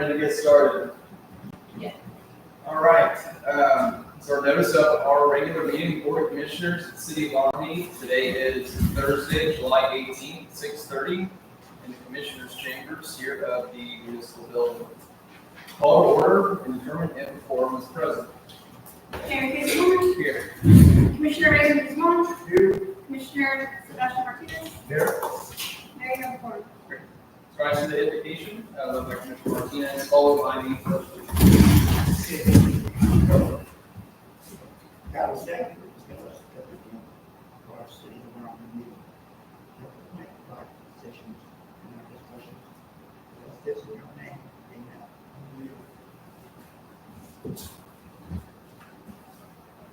ready to get started? Yeah. All right. So our notice of our regular meeting, Board of Commissioners, City of Ormy. Today is Thursday, July 18th, 6:30, in the Commissioners' Chambers here of the municipal building. Call to order and determine if the quorum is present. Mayor Casey, Here. Commissioner Raymond Guzman, Here. Commissioner Sebastian Martinez, Here. Mayor Capricorn. Rise to the invocation, led by Commissioner Martinez, followed by the pledge. God is there. Give us everything for our city and our community. Help us make right decisions in our discussions. Bless this in your name. Amen.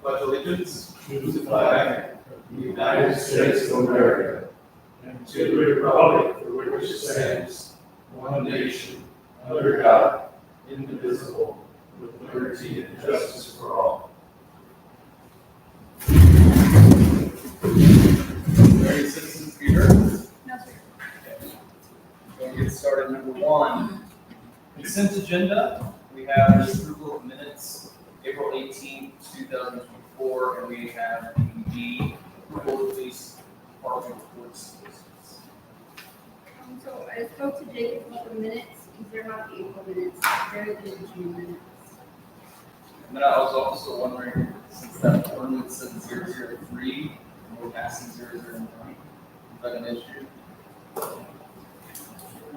Pledge allegiance to the flag of the United States of America and to the republic for which it stands, one nation, under God, indivisible, with liberty and justice for all. Are there any citizens here? No, sir. Going to get started. Number one, consent agenda. We have the approval of minutes, April 18th, 2024, and we have the approval of police department reports. So I spoke to Jacob about the minutes, because they're not the April minutes, they're the June minutes. And then I was also wondering, since that ordinance said 003, and we're passing 009, is that an issue?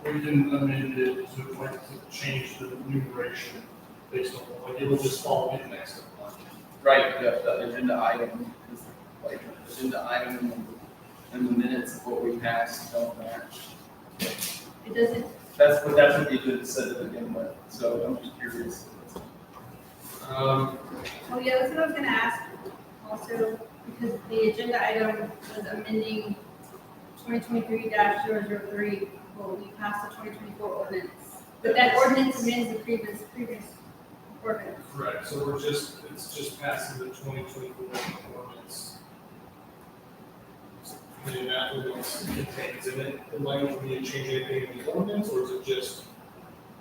We didn't amend it to like to change the numeration based on, like, it will just fall in next month. Right, the agenda item is like agenda item and the minutes of what we passed don't match. It doesn't, That's what the agenda said to begin with, so I'm just curious. oh yeah, that's what I was gonna ask also, because the agenda item was amending 2023-003, well, we passed the 2024 ordinance. But that ordinance amends the previous ordinance. Correct, so it's just passing the 2024 ordinance. And that ordinance contains in it, the language, we need to change anything in the ordinance, or is it just,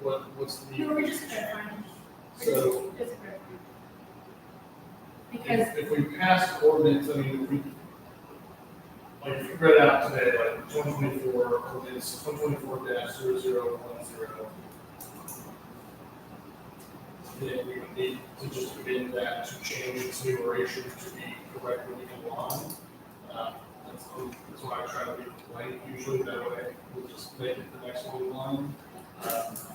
what's the? No, we're just clarifying. So- Just clarifying. Because, If we pass the ordinance, I mean, like, if you read out today, like, 2024 ordinance, 2024-0010, then we would need to just amend that to change its numeration to be correctly in line. That's why I try to be blank usually, that way we'll just make it the next one in line.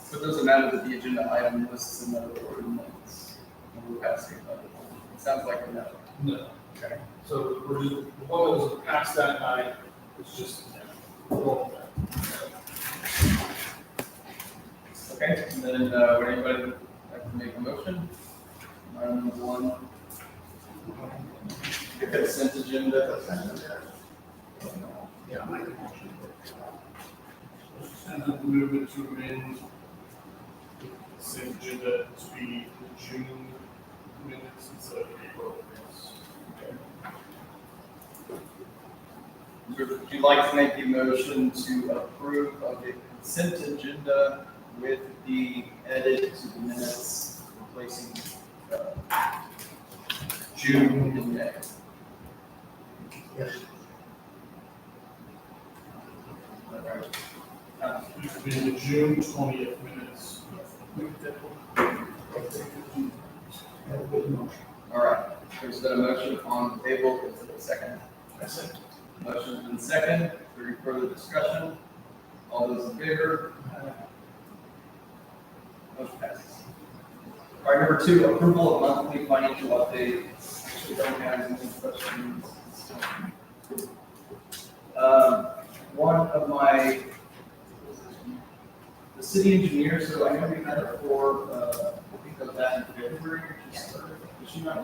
So it doesn't matter that the agenda item lists another ordinance, and we're passing another one. It sounds like a no. No. Okay. So we're just, the one that was passed that night is just, roll that. Okay, and then, would anybody like to make a motion? Item number one. The consent agenda. Yeah, I make a motion. And then move it to amend the consent agenda to be the June minutes instead of April minutes. Would you like to make a motion to approve of the consent agenda with the edit to the minutes replacing June and May? Yes. All right. It would be the June 20th minutes. Have a good motion. All right, there's been a motion on the table, is there a second? That's it. Motion's been second, is there any further discussion? All those in favor? Motion passes. All right, number two, approval of monthly financial update. Actually, don't have any questions. One of my, the city engineer, so I know we had her for, I think of that in February. Did she not?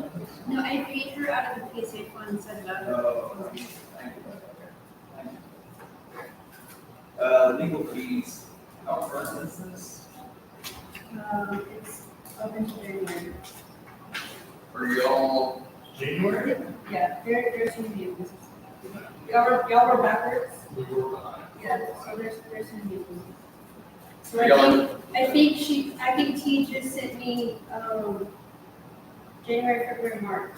no, I paid her out of the PSA fund, so that. Oh, thank you. Okay. Thank you. Legal fees, how current is this? It's up into January. Are y'all, January? Yeah, there's some new. Y'all were backwards. We were behind. Yeah, so there's some new. So So I think T just sent me, January, February, March.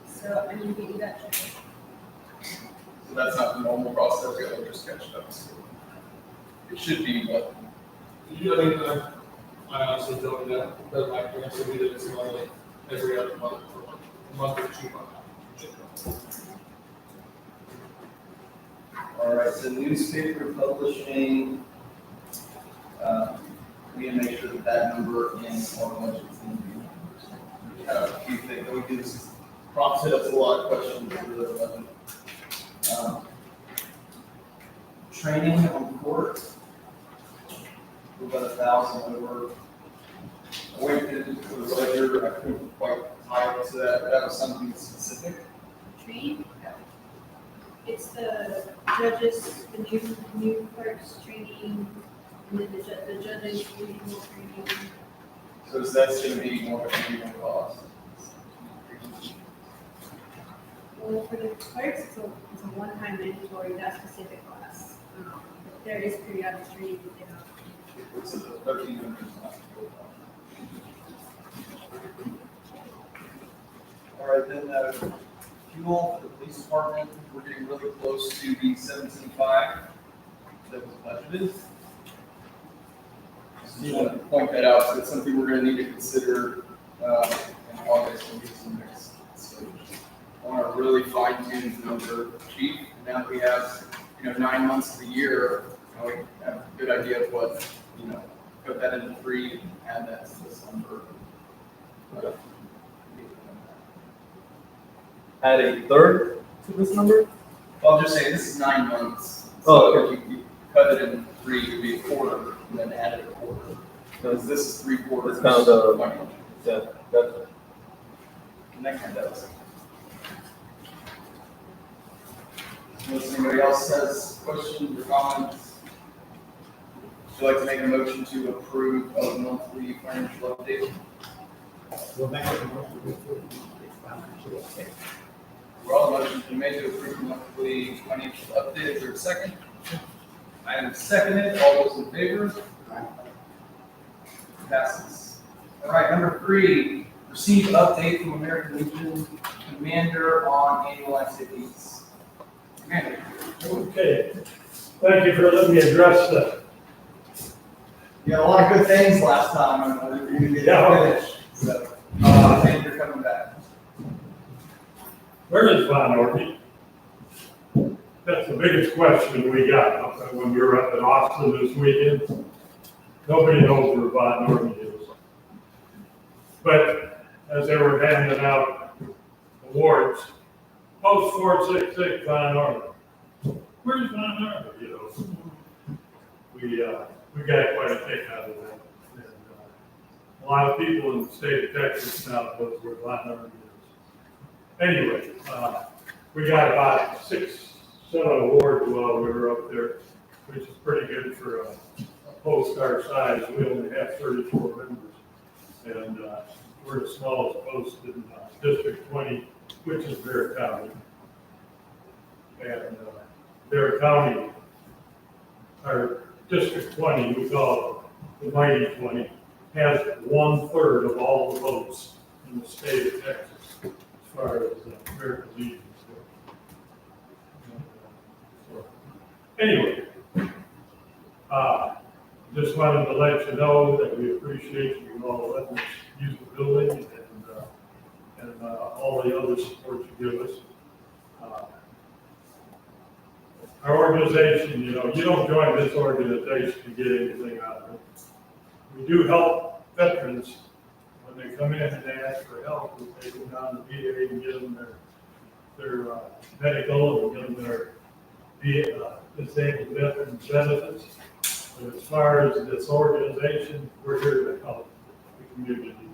So I need to get you that check. So that's not the normal process, we will just catch it up. So it should be what, I honestly don't know, but my parents would be that it's normally every other month, or like a month or 2 months. all right, so newspaper publishing, we need to make sure that that number in our budget is going to be. We have a few things, we do this, prompted us a lot of questions for the budget. Training on court, we're about 1,000 over. I went into the ledger, I couldn't quite tie it to that, but that was something specific. Train? It's the judges, the new clerks training, and then the judges regional training. So that's gonna be more of a annual cost. Well, for the clerks, it's a one-time mandatory, that specific class. But there is periodic training, you know. So the 1,300 is not. All right, then, fuel for the police department, we're getting really close to the 17.5 that was budgeted. Just want to point that out, so it's something we're gonna need to consider, in August when we get some next stage. I want to really fine tune the number, chief, now that we have, 9 months of the year, we have a good idea of what, put that into 3 and add that to this number. Add a third to this number? Well, I'm just saying, this is 9 months. Oh, So if you cut it in 3, it would be a quarter, and then add it a quarter. Because this is 3/4. It's kind of the- financial. Yeah, that's And that kind of does. Unless anybody else has questions or comments, would you like to make a motion to approve of monthly financial update? We'll make a motion to approve the financial update. Well, motion's been made to approve monthly financial update. Is there a second? I am seconded. All those in favor? Passes. All right, number 3, receive update from American Legion Commander on annual activities. Commander. Okay, thank you for letting me address that. You had a lot of good things last time, and you did Yeah. finish. So, thank you for coming back. Where is Von Ormy? That's the biggest question we got when we were up in Austin this weekend. Nobody knows where Von Ormy is. But as they were handing out awards, post 466 Von Ormy. Where's Von Ormy? We got quite a kick out of that. And, a lot of people in the state of Texas now knows where Von Ormy is. Anyway, we got about 6 awards while we were up there, which is pretty good for a post our size. We only have 34 members. And we're the smallest post in District 20, which is Bear County. And Bear County, our District 20, we call it the Mighty 20, has 1/3 of all the votes in the state of Texas as far as American Legion goes. So, anyway, just wanted to let you know that we appreciate you all letting us use the building and all the other support you give us. Our organization, you don't join this organization to get anything out of it. We do help veterans when they come in and they ask for help. We take them down to VA and get them their medical and get them their disabled veterans benefits. But as far as this organization, we're here to help the community,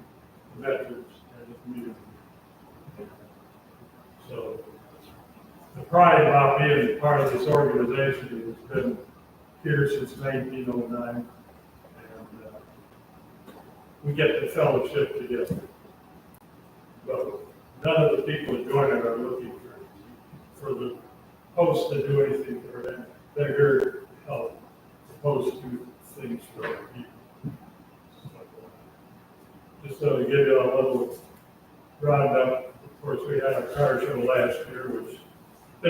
the veterans and the community. So the pride about being part of this organization has been here since 1909, and we get the fellowship together. But none of the people joining are looking for the host to do anything for them. They're here to help, opposed to things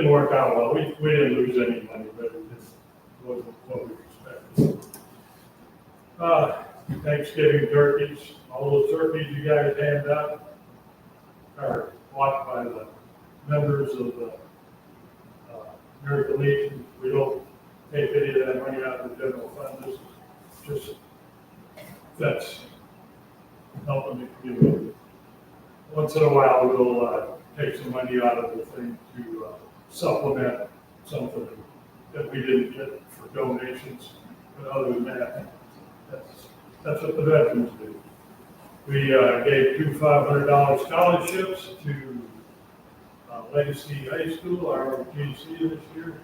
didn't work out well. We didn't lose any money, but it just wasn't what we expected. Thanksgiving turkeys, all those turkeys you guys hand out are bought by the members of the American Legion. We don't take any of that money out of the general fund. This is just, that's helping the community. Once in a while, we'll take some money out of the thing to supplement something that we didn't get for donations. But other than that, that's what the veterans do. We gave 2 $500 scholarships to Legacy High School, our ROTC this year.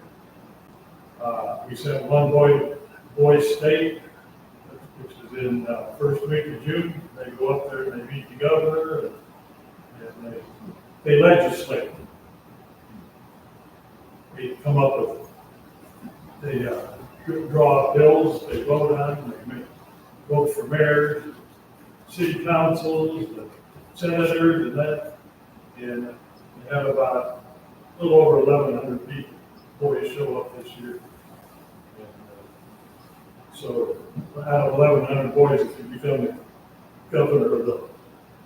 We sent one boy state, which is in first week of June. They go up there and they meet the governor and they legislate. They come up with, they draw up bills, they vote on, they vote for mayors, city councils, the senators, and that. And we have about a little over 1,100 people, boys show up this year. And, so out of 1,100 boys, if you become the governor of the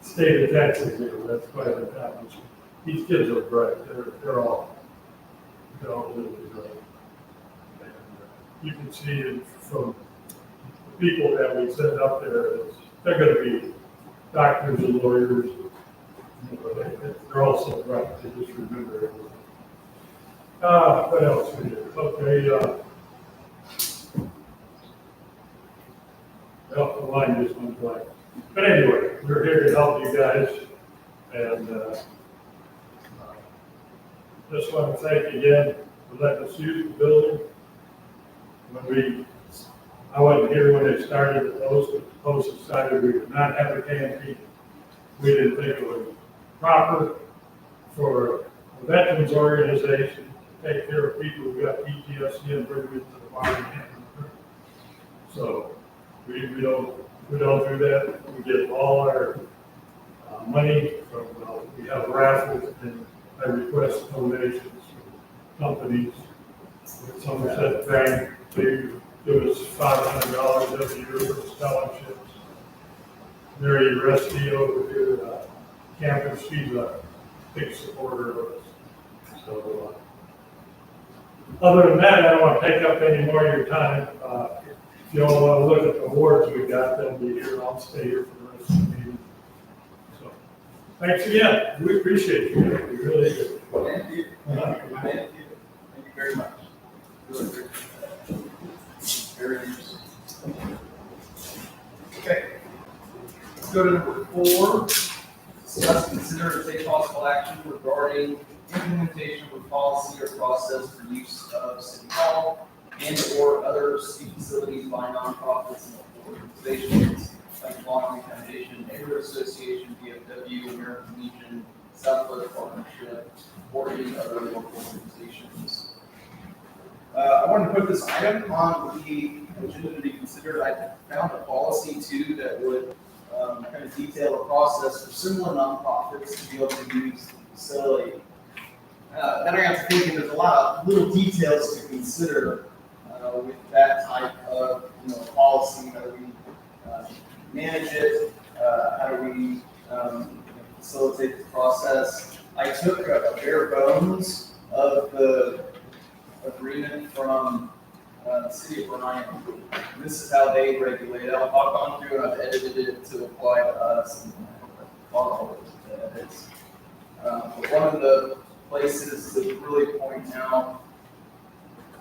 state of Texas, that's quite an accomplishment. These kids are bright. They're all really bright. And you can see it from the people that we send up there. They're going to be doctors and lawyers. They're all so bright. They just remember everything. What else we do? Okay. Well, the line just went blank. But anyway, we're here to help you guys, and just want to thank you again for letting us use the building. I wasn't here when they started the post, but the post decided we would not have a canteen. We didn't think it was proper for a veterans organization to take care of people who got PTSD and bring them into the bar. So we don't do that. We get all our money from, we have raffles, and I request donations from companies. Somerset Bank, they give us $500 every year for scholarships. Mary Rusty over here, campus, she's a big supporter of us. So, other than that, I don't want to take up any more of your time. If you all want to look at the awards we got, they'll be here. I'll stay here for the rest of the meeting. So, thanks again. We appreciate you. We really do. Thank you. Thank you very much. Really appreciate that. Very interesting. Okay. Let's go to number 4. Discuss, consider, and take possible action regarding implementation of a policy or process for use of City Hall and/or other city facilities by nonprofits and organizations like Ormy Foundation, Neighborhood Association, DFW, American Legion, Southwest Partnership, or any other local organizations. I wanted to put this item on the agenda to be considered. I found a policy too that would kind of detail a process for similar nonprofits to be able to use the facility. Then I got to thinking there's a lot of little details to consider with that type of policy. How do we manage it? How do we facilitate the process? I took a bare bones of the agreement from the city of Bryan. This is how they regulate it. I've gone through and I've edited it to apply to us. And all of the edits. But one of the places to really point out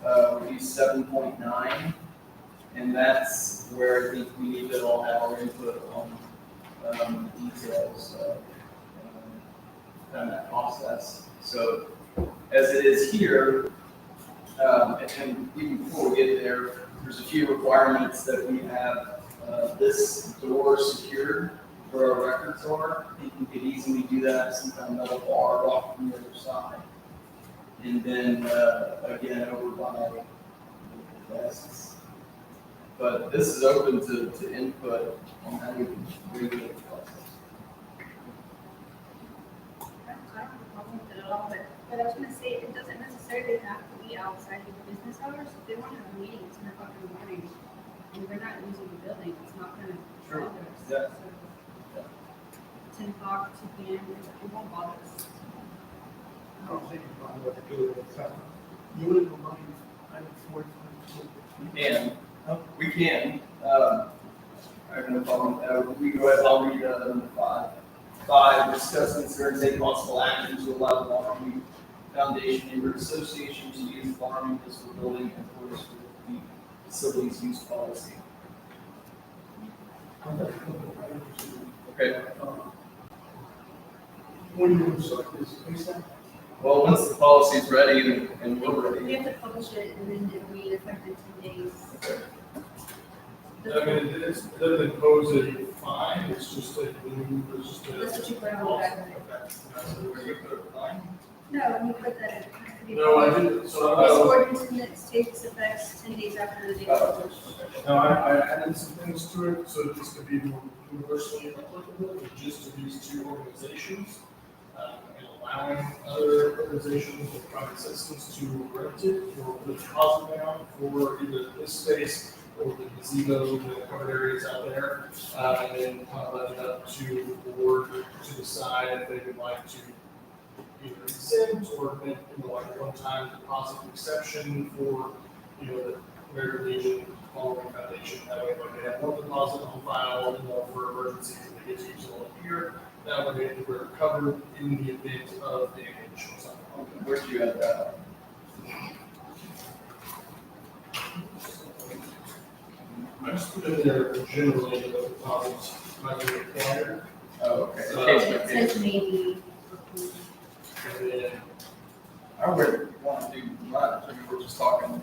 would be 7.9, and that's where I think we need to all have our input on details of that process. So as it is here, and even before we get there, there's a few requirements that we have this door secured where our records are. I think we could easily do that, some kind of metal bar off from the other side. And then again, over by the desks. But this is open to input on how we can regulate the process. I don't have a problem with it at all, but I was gonna say, it doesn't necessarily necessarily have to be outside of business hours. If they want to have a meeting at 10 o'clock in the morning, and they're not using the building, it's not gonna Sure. bother us. Yeah. So, 10 o'clock, 2 p.m., it won't bother us. I don't think you're going to what to do with it. You would go money, I would afford We can. I have no problem. We go ahead, I'll read number 5. 5, discuss, consider, and take possible action to allow the Ormy Foundation Neighborhood Association to use the Ormy Municipal Building in accordance with the facilities use policy. Okay. When you start this, ASAP? Well, once the policy is ready and we're We ready. have to publish it, and then it'll be effective 10 days. I mean, it doesn't impose a fine, it's just a, it's just a. That's what you put on the back of it. Are you put a fine? No, when you put that in. No, I didn't, so This I, ordinance minutes takes effect 10 days after the date of publish. no, I added some things to it, so this could be more universally applicable, just to these two organizations. And allowing other organizations or private citizens to rent it or put a deposit down for either this space or the gazebo, the covered areas out there. And then kind of let it up to the board to decide if they would like to either exempt or make, like a one-time deposit exception for, the American Legion following foundation. That way, like they have one deposit on file, for emergencies and they get to use it all year. That way, we're covered in the event of damage or something. Where'd you add that? I just put in there generally the deposits might be required. Oh, okay. So, Okay, It okay. says maybe. And then, I would want to do much, I mean, we're just talking.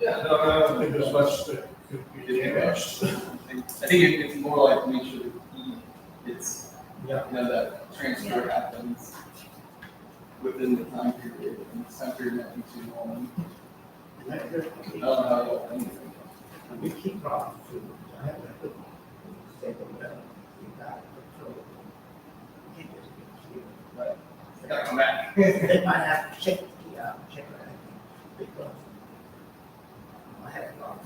yeah, no, I don't think there's much that could be damaged. I think it's more like make sure that it's, Yeah. that transfer happens within the time period, and the time period might be too long. I don't know how y'all think. We keep problems too. I have to put, say, whatever, we got control. We can't just get it. Right. I gotta come back. They might have to check it, because I have a lot.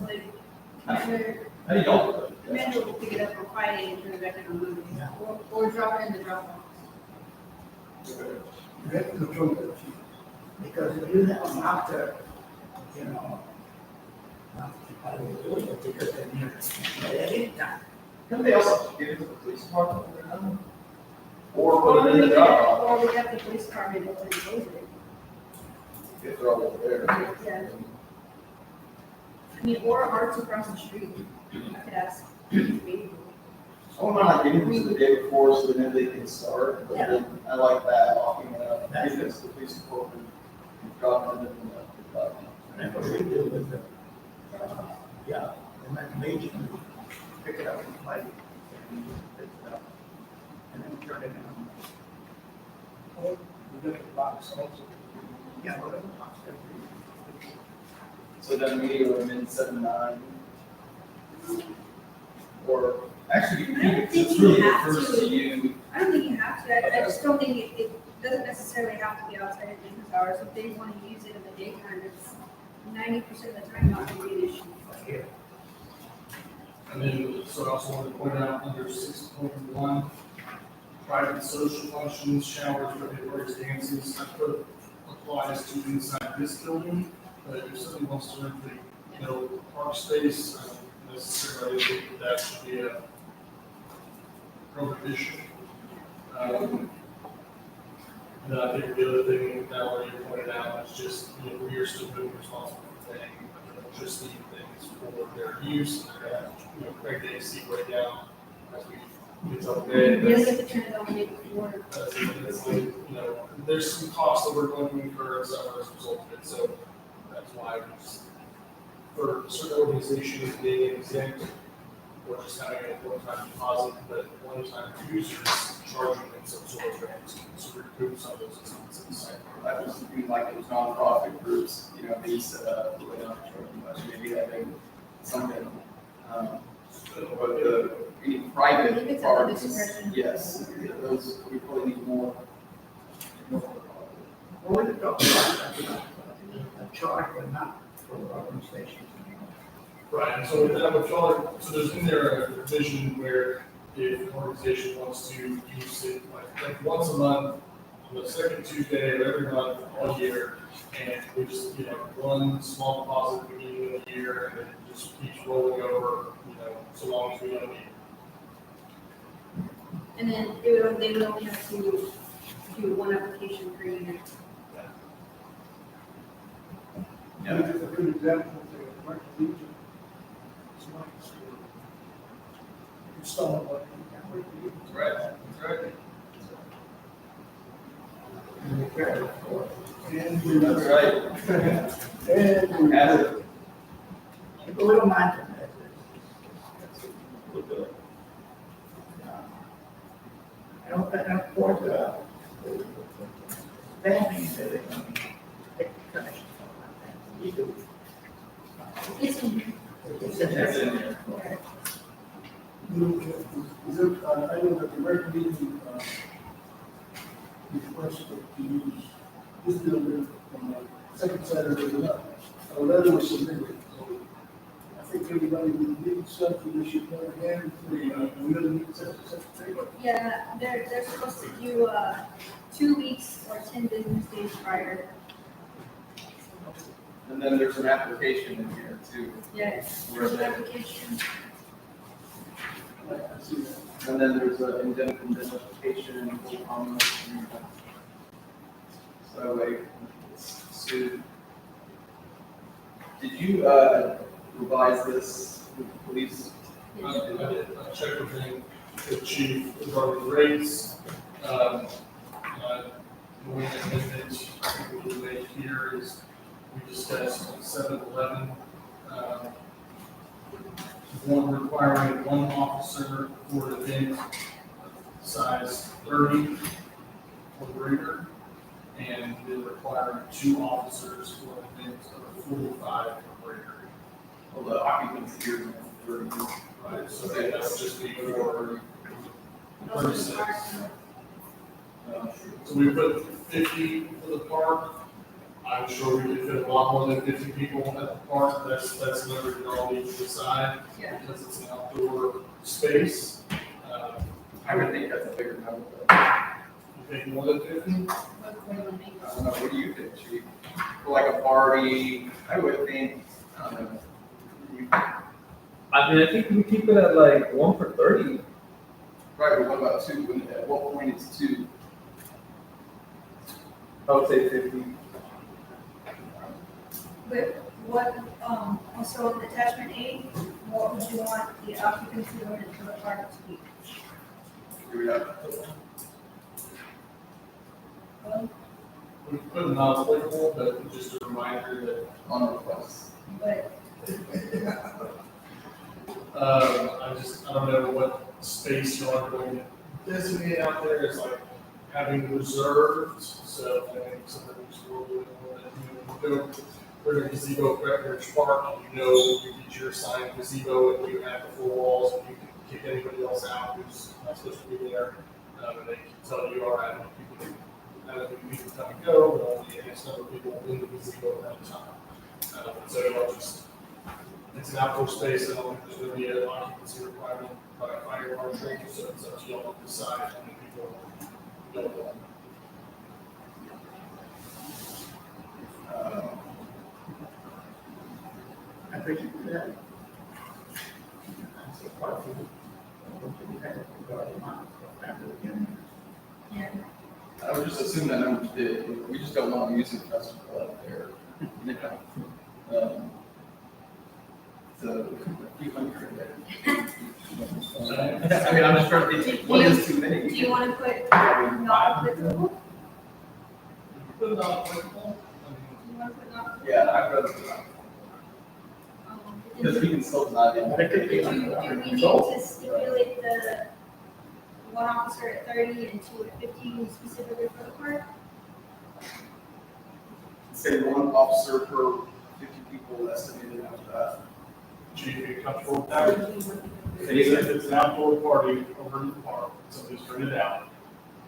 Commander How do y'all do it? Commander will pick it up on Friday and turn it back in on Monday. Yeah. Or drop it in the Dropbox. You have to control it, because if you have them out there, I will do it because they're near, at any time. Can they also give it to the police department when they're done? Or put it in the Dropbox Or we have the police department open and close it. if they're all there? Yeah. I mean, or Arts across the street. I could ask. Maybe. I don't mind getting them to the day before so then they can start, but then I like that, locking it up, give it to the police department, dropping it in the document. That's what we do with the, and that major, pick it up and play. And pick it up, and then turn it in. Or we look at the box also. Yeah, whatever box. So then we would amend 7-9. Or, actually, you I can don't keep it, think it's you really have refers to. to you. I don't think you have to. I just don't think it doesn't necessarily have to be outside of business hours. If they want to use it in the daytime, it's 90% of the time not going to be an issue. Here. And then, so I also want to point out under 6.1, private social functions, showers, birthday dances, I put applies to inside this building. But if somebody wants to rent the, park space, I don't necessarily think that should be a prohibition. And I think the other thing that what you pointed out is just, we are still being responsible for paying electricity things for their use. Craig the AC right now as we get up there. You really have to turn it on maybe before. It's like, there's some costs that we're going to incur as a result of it, so that's why we just, for certain organizations being exempt, or just having a one-time deposit, but one-time users charging them some sort of rent to recoup some of those expenses. I was thinking like those nonprofit groups, they set up, they don't charge much, maybe having something, but any If private it's under parks, discretion. yes, those, we probably need more. Or the dog. charge, but not for organizations. Right, and so with that, with y'all, so there's in there a provision where if an organization wants to use it, like once a month, on the second Tuesday of every month, all year, and we just, one small deposit at the beginning of the year, and then it just keeps rolling over, so long as we don't need it. And then they would only have to do one application per unit. Yeah, it's a good example of the commercial region. It's nice. It's someone like, you can't wait to use it. Right, that's right. And That's right. And Add it. a little mindful. And of course, that means that they're going to take the connection. You do. It's in here. It's in there. It's in there. Okay. Is it, I know that the record meeting, requested to use this building on the second Saturday of the month. A letter was submitted, so I think everybody would need something, we should go again, we really need something. Yeah, they're supposed to do, 2 weeks or 10 business days prior. And then there's an application in here too. Yes. Where they- Application. I see that. And then there's an indemnification and full comment. So like, it's sued. Did you, revise this with the police? I did, I checked with the chief regarding rates. One amendment we made here is we discussed on 7-11, one requiring one officer for an event size 30 or greater, and then requiring 2 officers for an event of 45 or greater. Well, the occupancy here is 30. Right, so that would just be for Those are 36. Uh, So we put 50 for the park. I'm sure we could fit a lot more than 50 people at the park. That's a number you all need to decide Yeah. because it's an outdoor space. I would think that's a bigger number. You think more than 50? What do you make? I don't know, what do you think, chief? For like a party, I would think, I don't know. I think we keep it at like 1 for 30. Right, but what about 2? At what point is 2? I would say 50. But what, also in attachment A, what would you want the occupancy limit for the park to be? Do we have? Well, We put not applicable, but just a reminder that On request. but I don't know what space you are going to designate out there. It's like having reserved, so I think something we should roll with, we're in a gazebo at Breckenridge Park, and you get your assigned gazebo, and you have the 4 walls, and you can kick anybody else out who's not supposed to be there. And they can tell you, all right, people can come and go, but only a X number of people in the gazebo at a time. So you'll just, it's an outdoor space, I don't think there's going to be an occupancy requirement by fire marshal, so it's up to y'all to decide how many people go. I think you do that. That's a part of it. I don't think we had it regarding mine, so after the beginning. yeah, I would just assume that number's big. We just don't want to use a festival out there. You know? So, a few hundred. I mean, I'm just trying to think, what is too many? do you want to put not applicable? Put it on applicable. Do you want to put not? Yeah, I'd rather do that. Because we can still not. But it could be Do we need to stipulate the one officer at 30 and 2 at 50 specifically for the park? Say 1 officer per 50 people estimated after that. Chief, you comfortable with that? If it's an outdoor party over in the park, somebody's rented out,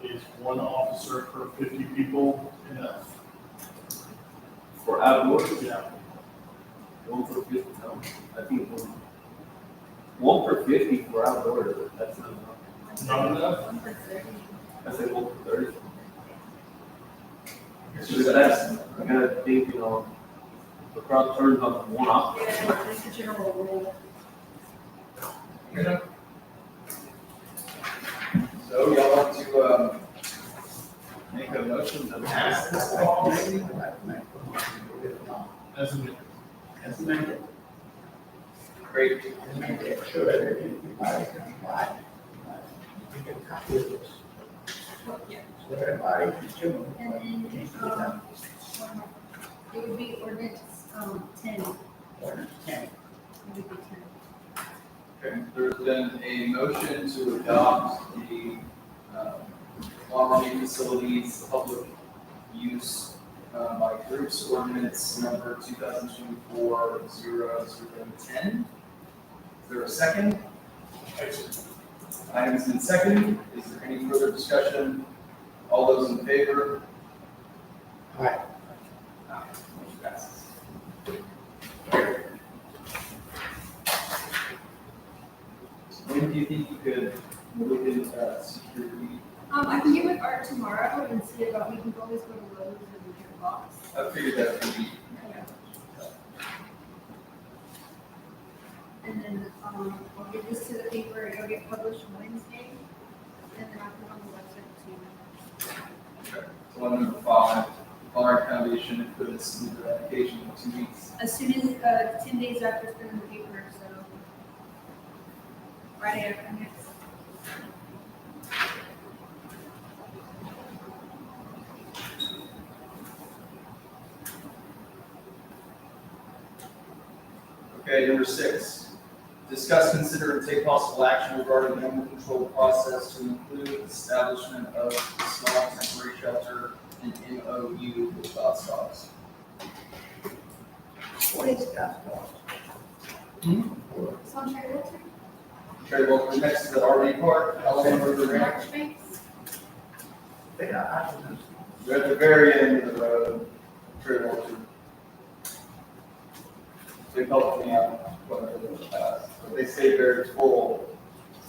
is 1 officer per 50 people enough? For outdoors, yeah. 1 for 50, no, I think 1 for 50 for outdoors, that's not enough. Not enough? 1 for 30. I said 1 for 30. So that's, I gotta think, the crowd turns on one off. Yeah, that's the general rule. So y'all want to, make a motion to pass this policy? As amended. Great. Sure, everybody can apply. We get a copy of this. Yeah. So everybody can do And then, it would be ordinance, 10. It Ordinance 10. would be 10. Okay, there's been a motion to adopt the, Ormy facilities public use, by groups ordinance number 2024-0010. Is there a second? Item's been seconded. Is there any further discussion? All those in favor? Aye. Motion passes. When do you think you could look into security? I can get with Art tomorrow and see about, we can always go to Lowe's and get a box. I figured that would be. And then, I'll get this to the paper, it'll get published Wednesday, and then I'll put it on the website too. Okay. So one number 5, Barn Foundation for this new application in 2 weeks. As soon as, 10 days after it's been in the paper, so Friday after next. Okay, number 6, discuss, consider, and take possible action regarding the animal control process to include establishment of a small temporary shelter and MOU with God's Dogs. What is that? It's on Cherry Walter. Trey Walker, next to the RV park, Alabama River Ranch. March Banks. They got accidents. They're at the very end of the road, Trey Walker. They helped me out quite a bit in the past, but they stayed very full.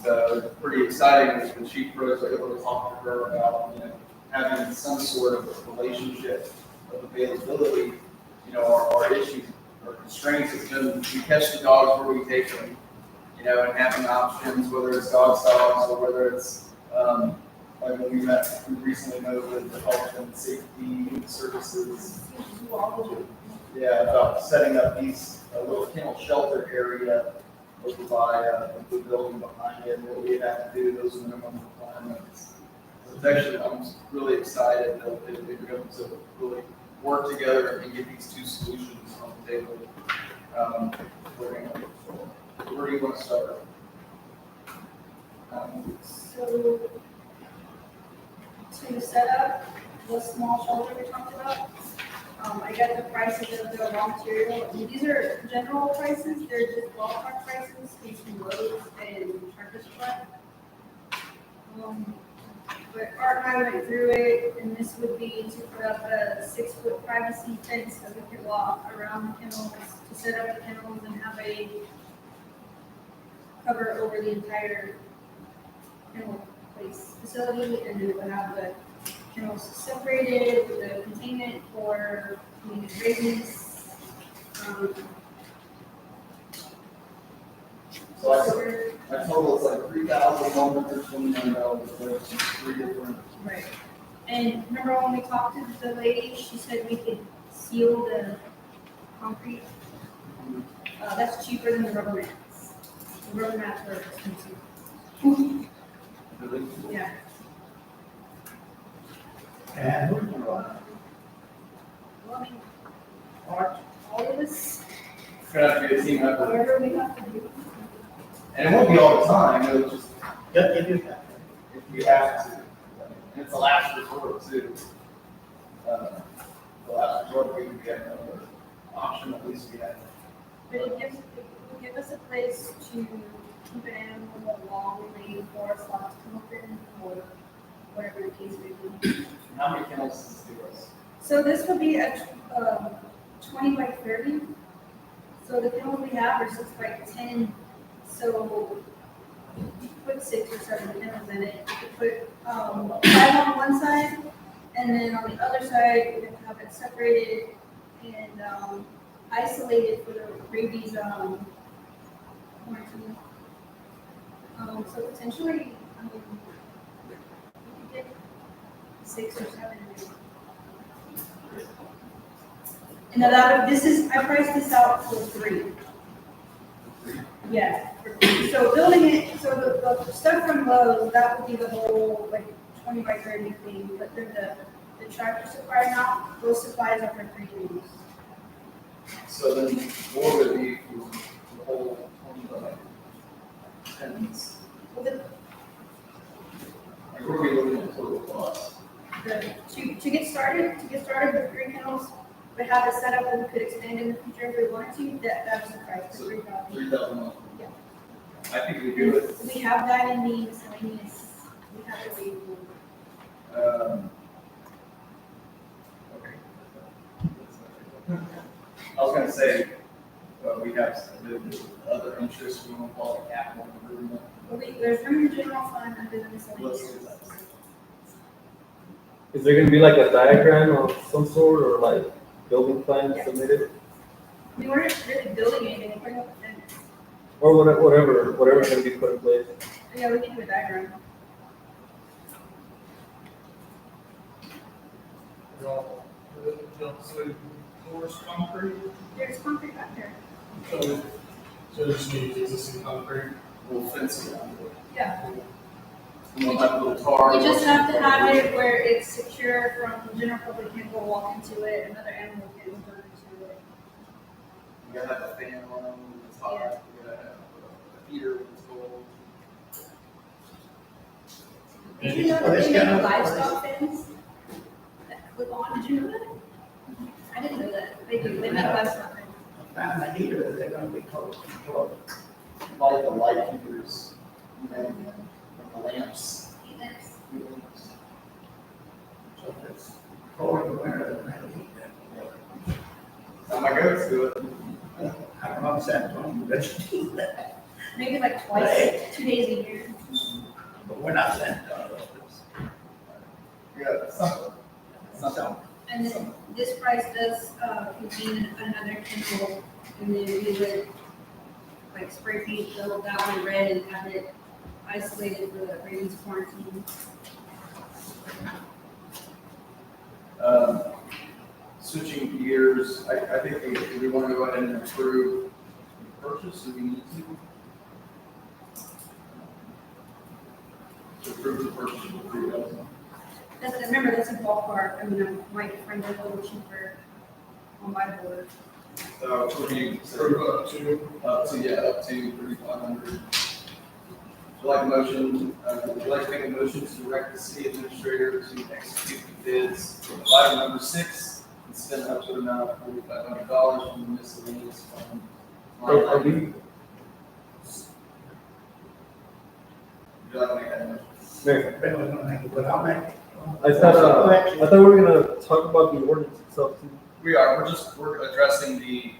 So it's pretty exciting that the chief pros are able to talk to her about, having some sort of relationship of availability. Our issues or constraints has been, we catch the dogs where we take them, and having options, whether it's dogs or whether it's, like when we recently met with the health and safety services. Yeah, about setting up these, a little kennel shelter area over by, the building behind it, what we have to do, those minimum requirements. So it's actually, I'm really excited that they've been able to really work together and get these 2 solutions on the table. Where do you want to start? So, to set up the small shelter we talked about, I got the prices of the raw material. These are general prices, they're just ballpark prices, using Lowe's and Tractor Supply. But Art and I went through it, and this would be to put up a 6-foot privacy fence that we could walk around the kennels, to set up the kennels and have a cover over the entire kennel place facility, and then it would have the kennels separated with a containment for community rabies. So I total it's like $3,129 for 3 different. Right. And remember when we talked to the lady, she said we could seal the concrete? That's cheaper than the rubber mats. The rubber mats are expensive. Yeah. And who's going to run? Well, I mean, Art? all of us, It's gonna have to be a team effort, whatever we have to do. and it won't be all the time, it'll just, Yeah, they do that. if we have to. And it's a last resort too. The last resort, we would get another option, at least we have. But it would give us a place to keep an animal while we leave for us not to come up in, or whatever the case may be. How many kennels does this give us? So this would be 20 by 30. So the kennels we have are 6 by 10. So you put 6 or 7 kennels in it. You put 5 on one side, and then on the other side, you have to have it separated and isolated for the rabies quarantine. So potentially, you could get 6 or 7 in there. And now I priced this out for 3. Yeah. So building it, so the stuff from Lowe's, that would be the whole, like, 20 by 30 thing, but then the tractor supply now, those supplies are for 3 rooms. So then what would it be for the whole 20 by 10s? Well, Like, what are we looking at total cost? to get started with 3 kennels, but have it set up where we could expand in the future if we wanted to, that's the price, the 3,000. 3,000 months. Yeah. I think we do it. We have that in the miscellaneous, we have it available. Okay. I was gonna say, we have the other interests, we want to call it capital improvement. There's room in the general fund under the Let's miscellaneous. do that. Is there gonna be like a diagram of some sort or like building plan Yeah. submitted? We weren't really building anything, we're putting up a fence. Or whatever's gonna be put in place? Yeah, we can do a diagram. So floors concrete, There's concrete back there. so just needs existing concrete. We'll fence it around it. Yeah. And we'll have a little tar. We just have to have it where it's secure from the general public can't go walk into it, another animal can't go into it. We gotta have a fan on when it's hot, Yeah. we gotta have a heater when it's cold. Did you know that they make livestock fence? That clip on, did you know that? I didn't know that. They do, they make livestock fence. Found the heater, they're gonna be closed. A lot of the light heaters, and the lamps. Yes. So if it's cold in the winter, then they'll heat that. Now my goats do it. I don't know if that's one, but that's do that. Maybe like twice, 2 days a year. But we're not sent, Yeah, something. Something. And then this price does contain another kennel, and then we would like spray paint that one red and have it isolated for the rabies quarantine. Switching gears, I think we want to go ahead and approve the purchase, do we need to approve the purchase of the 3,000? Remember, that's a ballpark, I mean, I might find it a little cheaper on my board. What do you say? Up to, Up to 3,500. Would you like a motion, would you like to make a motion to direct the city administrator to execute the bids for item number 6 and spend up to the amount of $4,500 from the miscellaneous fund? Are we, Would you like to make that motion? Mayor, Ben was gonna make it, but I'll make it. I thought we were gonna talk about the ordinance itself too. We are, we're addressing the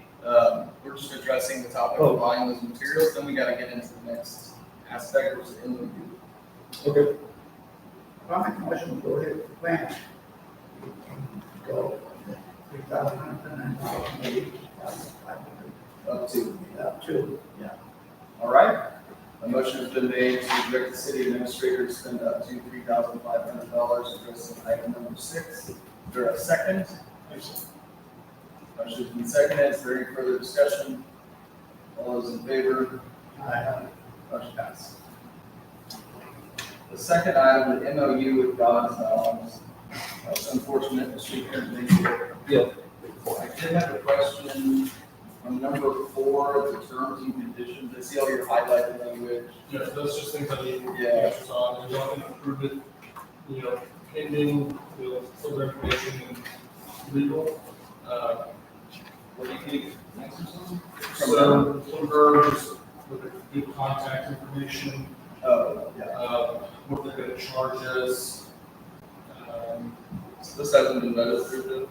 topic of buying those materials, then we gotta get into the next aspect, which is MOU. Okay. I'll make a motion to go ahead with the plan. Go 3,000 and then 3,500. Up to. Yeah. All right. A motion has been made to direct the city administrator to spend up to $3,500 addressing item number 6. Is there a second? Motion has been seconded. Is there any further discussion? All those in favor? Motion passes. The second item, the MOU with God's Dogs. It's unfortunate that she couldn't make it. Yeah. I did have a question on number 4, the terms and conditions. I see all your highlighted language. yeah, that's just things I need Yeah. answers on, we want to approve it, pending, further information and legal. What do you need answers on? So, from her, just with the good contact information, Oh, yeah. what they're gonna charge us. So this hasn't been vetted through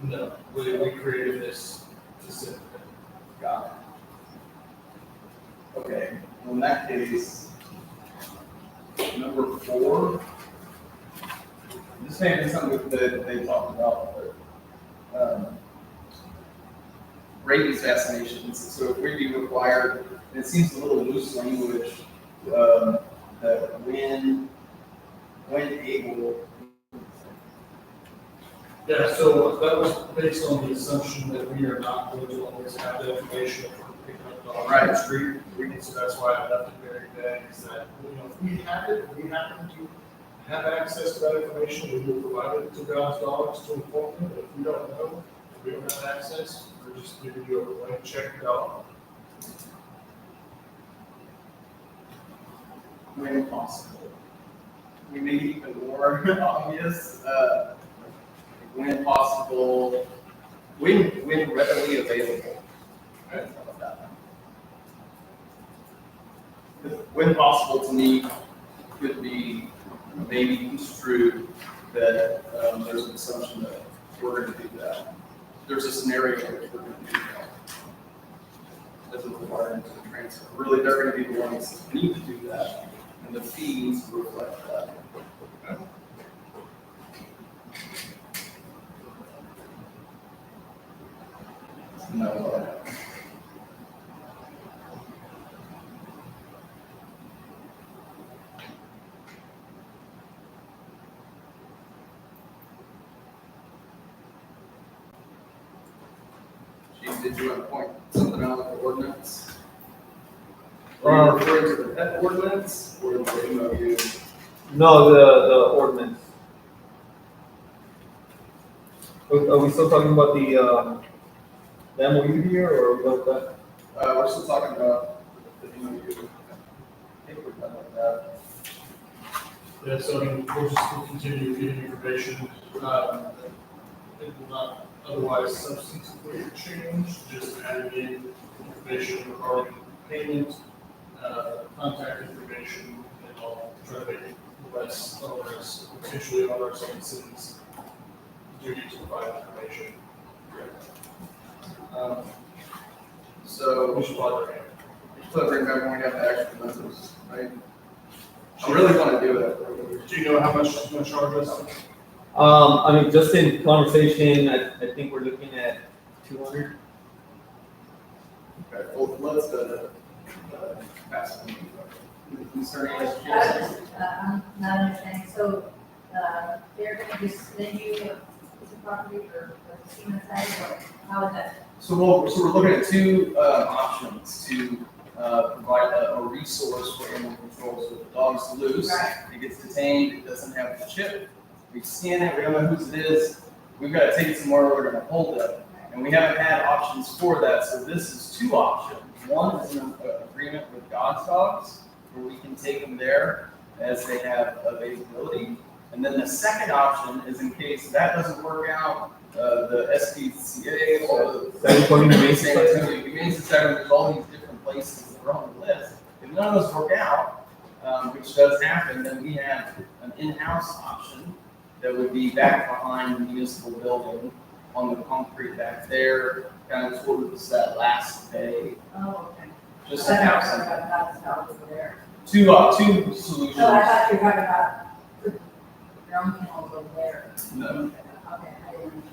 No, we created this specifically. Got it. Okay, well, in that case, number 4, this may have been something that they talked about, but, rabies vaccinations, so if we be required, and it seems a little loose language, that when able. Yeah, so that was based on the assumption that we are not going to always have the information if we're picking up dogs on the street. And so that's why I left it very vague, is that, if we have it, if we happen to have access to that information, we will provide it to God's dogs to inform them. But if we don't know, if we don't have access, we're just giving you a blank check dog. When possible. We make it even more obvious, when possible, when readily available. How about that? Because when possible to me could be maybe construed that there's an assumption that we're going to do that. There's a scenario in which we're going to do that. Doesn't require them to transfer. Really, they're going to be the ones that need to do that. And the fees reflect that. No. Chief, did you want to point something out with the ordinance? Are you referring to the pet ordinance or the MOU? No, the ordinance. Are we still talking about the MOU here, or what that? We're still talking about the MOU. I think we're done with that. Yeah, so we'll continue getting information, it will not otherwise substantively change, just adding in information regarding payment, contact information, and all, to try to make it less onerous, potentially onerous on the city's duty to provide information. So, We should bother him. remember when we have the actual numbers, right? I really want to do it. Do you know how much it's going to charge us? I mean, just in conversation, I think we're looking at 200. Okay, well, let's pass it. Concerning I was just, I'm not understanding, so, they're gonna just send you a piece of property or FEMA site, or how is that? So we're looking at 2 options to provide a resource for animal control. So if the dog's loose, Right. it gets detained, it doesn't have the chip, we scan it, we don't know whose it is, we've got to take it somewhere where we're going to hold it. And we haven't had options for that, so this is 2 options. One is an agreement with God's Dogs, where we can take them there as they have availability. And then the second option is in case that doesn't work out, the SPCA or the San Antonio Humane San Society. Antonio Humane Society, there's all these different places that are on the list. If none of those work out, which does happen, then we have an in-house option that would be back behind the municipal building on the concrete back there, kind of towards that last bay, Oh, okay. just to have some. That's not over there. Two solutions. So I thought you were talking about the ground kennels over there. No. Okay, I didn't.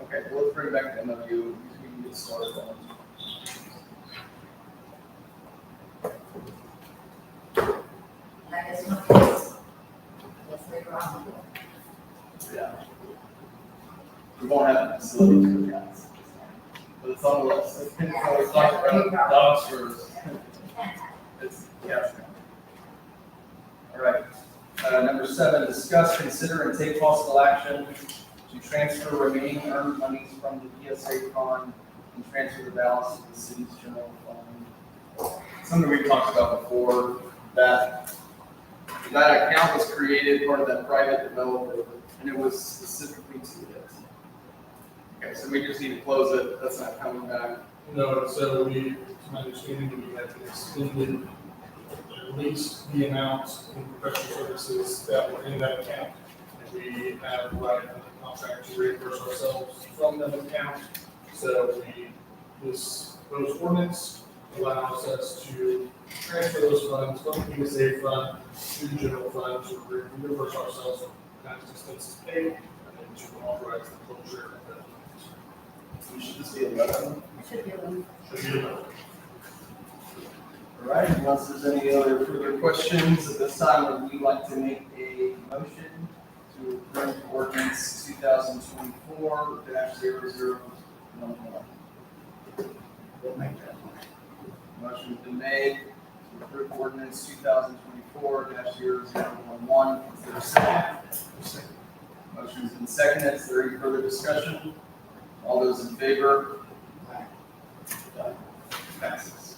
Okay, well, let's bring back the MOU, we can get started on I guess my case, let's later on. it. Yeah. We won't have a facility for cats. But it's on the list. It's always talked about dogs first. It's cats now. All right. Number 7, discuss, consider, and take possible action to transfer remaining earned monies from the PSA fund and transfer the balance to the city's general fund. Something we've talked about before, that account was created, part of that private developer, and it was specifically to it. Okay, so we just need to close it, that's not coming back. No, so we, to my understanding, we have extended at least the amount in professional services that were in that account. And we have right in the contract to reimburse ourselves from that account. So those ordinance allows us to transfer those funds from the USA fund to the general fund to reimburse ourselves for tax expenses paid, and then to authorize the closure of that. We should just be 11. Should be one. Should be enough. All right, unless there's any other further questions at this time, would we like to make a motion to approve ordinance 2024-0011? We'll make that. Motion's been made to approve ordinance 2024-0011. Is there a second? Motion's been seconded. Is there any further discussion? All those in favor? Passes.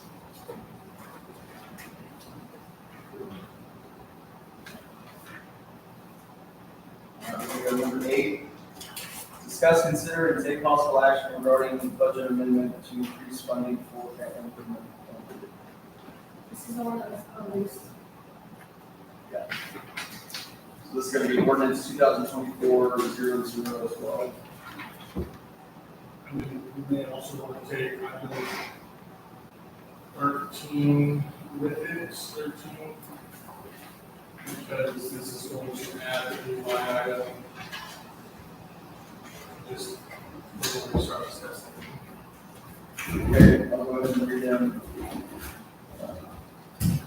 We go to number 8. Discuss, consider, and take possible action regarding the budget amendment to increase funding for capital improvement. This is the one that was proposed. Yeah. So this is going to be ordinance 2024-00 as well. And then we may also want to take, I believe, 13 with it, 13. Because this is going to add a new line item. Just, before we start discussing. Okay, I'll go ahead and read them.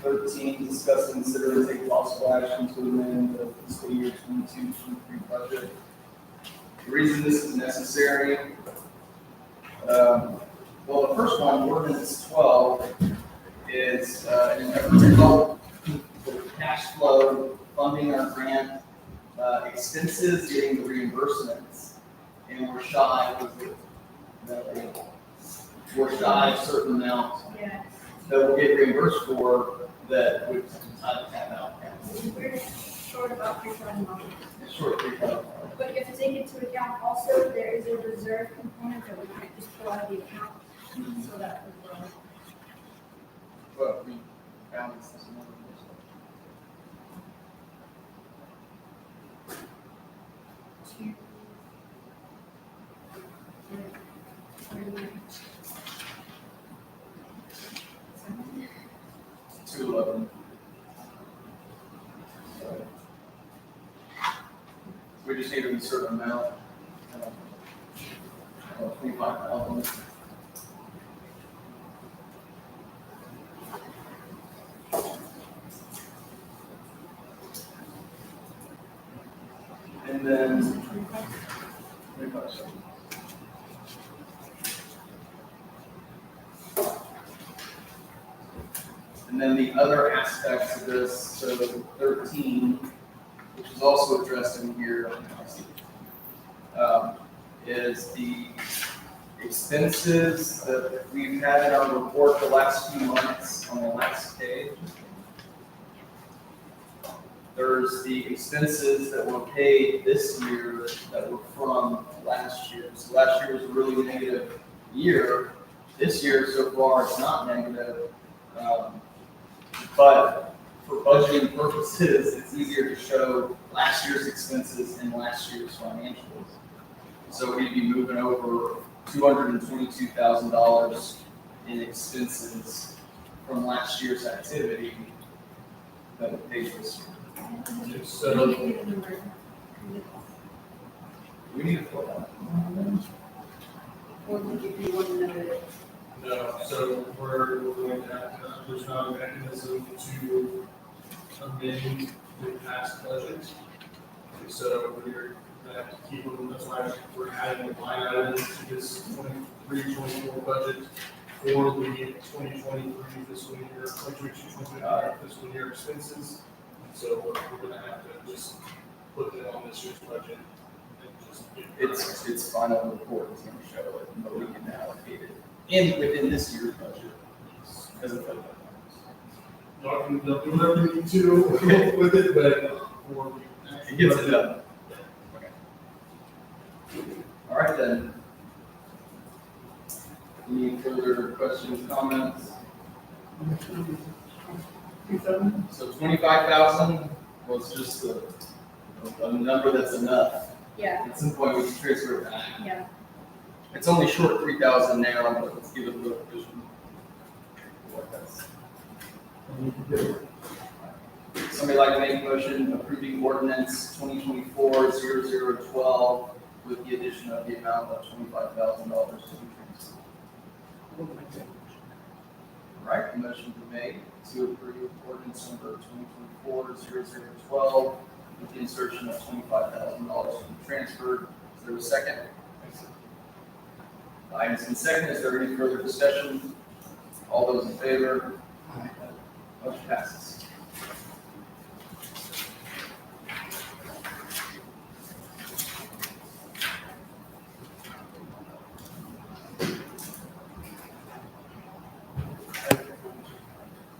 13, discuss, consider, and take possible action to amend the fiscal year 22-23 budget. The reason this is necessary, well, the first one, ordinance 12, is in an effort to help the cash flow, funding our grant expenses, getting the reimbursements, and we're shy of a certain amount Yeah. that we'll get reimbursed for that would tap out. We're short about $3,000. It's short $3,000. But you have to take into account also, there is a reserve component that we can't just pull out of the account. So that would, But we balance this one. $211. So we just need a certain amount. 25,000. And then 25. And then the other aspects of this, so 13, which is also addressed in here, is the expenses that we've had in our report the last few months on the last page. There's the expenses that were paid this year that were from last year. So last year was a really negative year. This year, so far, it's not negative. But for budgeting purposes, it's easier to show last year's expenses and last year's financials. So we'd be moving over $222,000 in expenses from last year's activity that we paid this year. So, We need to pull that. or we give you one another. no, so we're going to have, there's not a mechanism to amend the past budget. And so we're going to have to keep them, that's why we're adding a line item to this 23-24 budget for the 2023 fiscal year, 2022-2023 fiscal year expenses. And so we're going to have to just put that on this year's budget and just get It's final report is going to show it, but we can allocate it within this year's budget. As a federal. not going to do whatever you need to with it, but for It gets it done. Okay. All right then. Any further questions, comments? So 25,000 was just the a number that's enough. Yeah, At some point, we can transfer it back. yeah. It's only short 3,000 now, but let's give it a little cushion. What that's- Somebody like to make a motion approving ordinance 2024-0012 with the addition of the amount of $25,000 to be transferred. All right, the motion been made to approve ordinance number 2024-0012 with the insertion of $25,000 to be transferred. Is there a second? Item's been seconded. Is there any further discussion? All those in favor? Motion passes.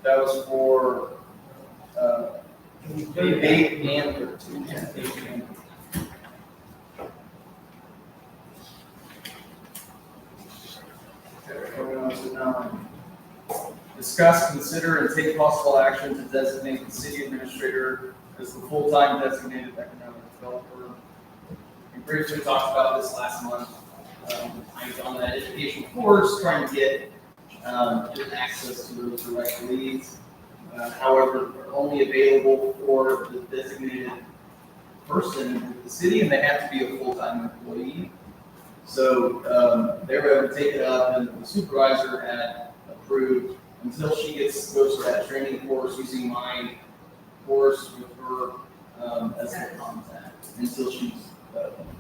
That was for, 8 and 13. Yeah, 8 and 13. Okay, going on to 9. Discuss, consider, and take possible action to designate the city administrator as the full-time designated economic developer. We briefly talked about this last month. I was on that education course trying to get access to those direct leads. However, they're only available for the designated person in the city, and they have to be a full-time employee. So they were able to take it up, and the supervisor had approved until she goes to that training course using my course with her as a contact until she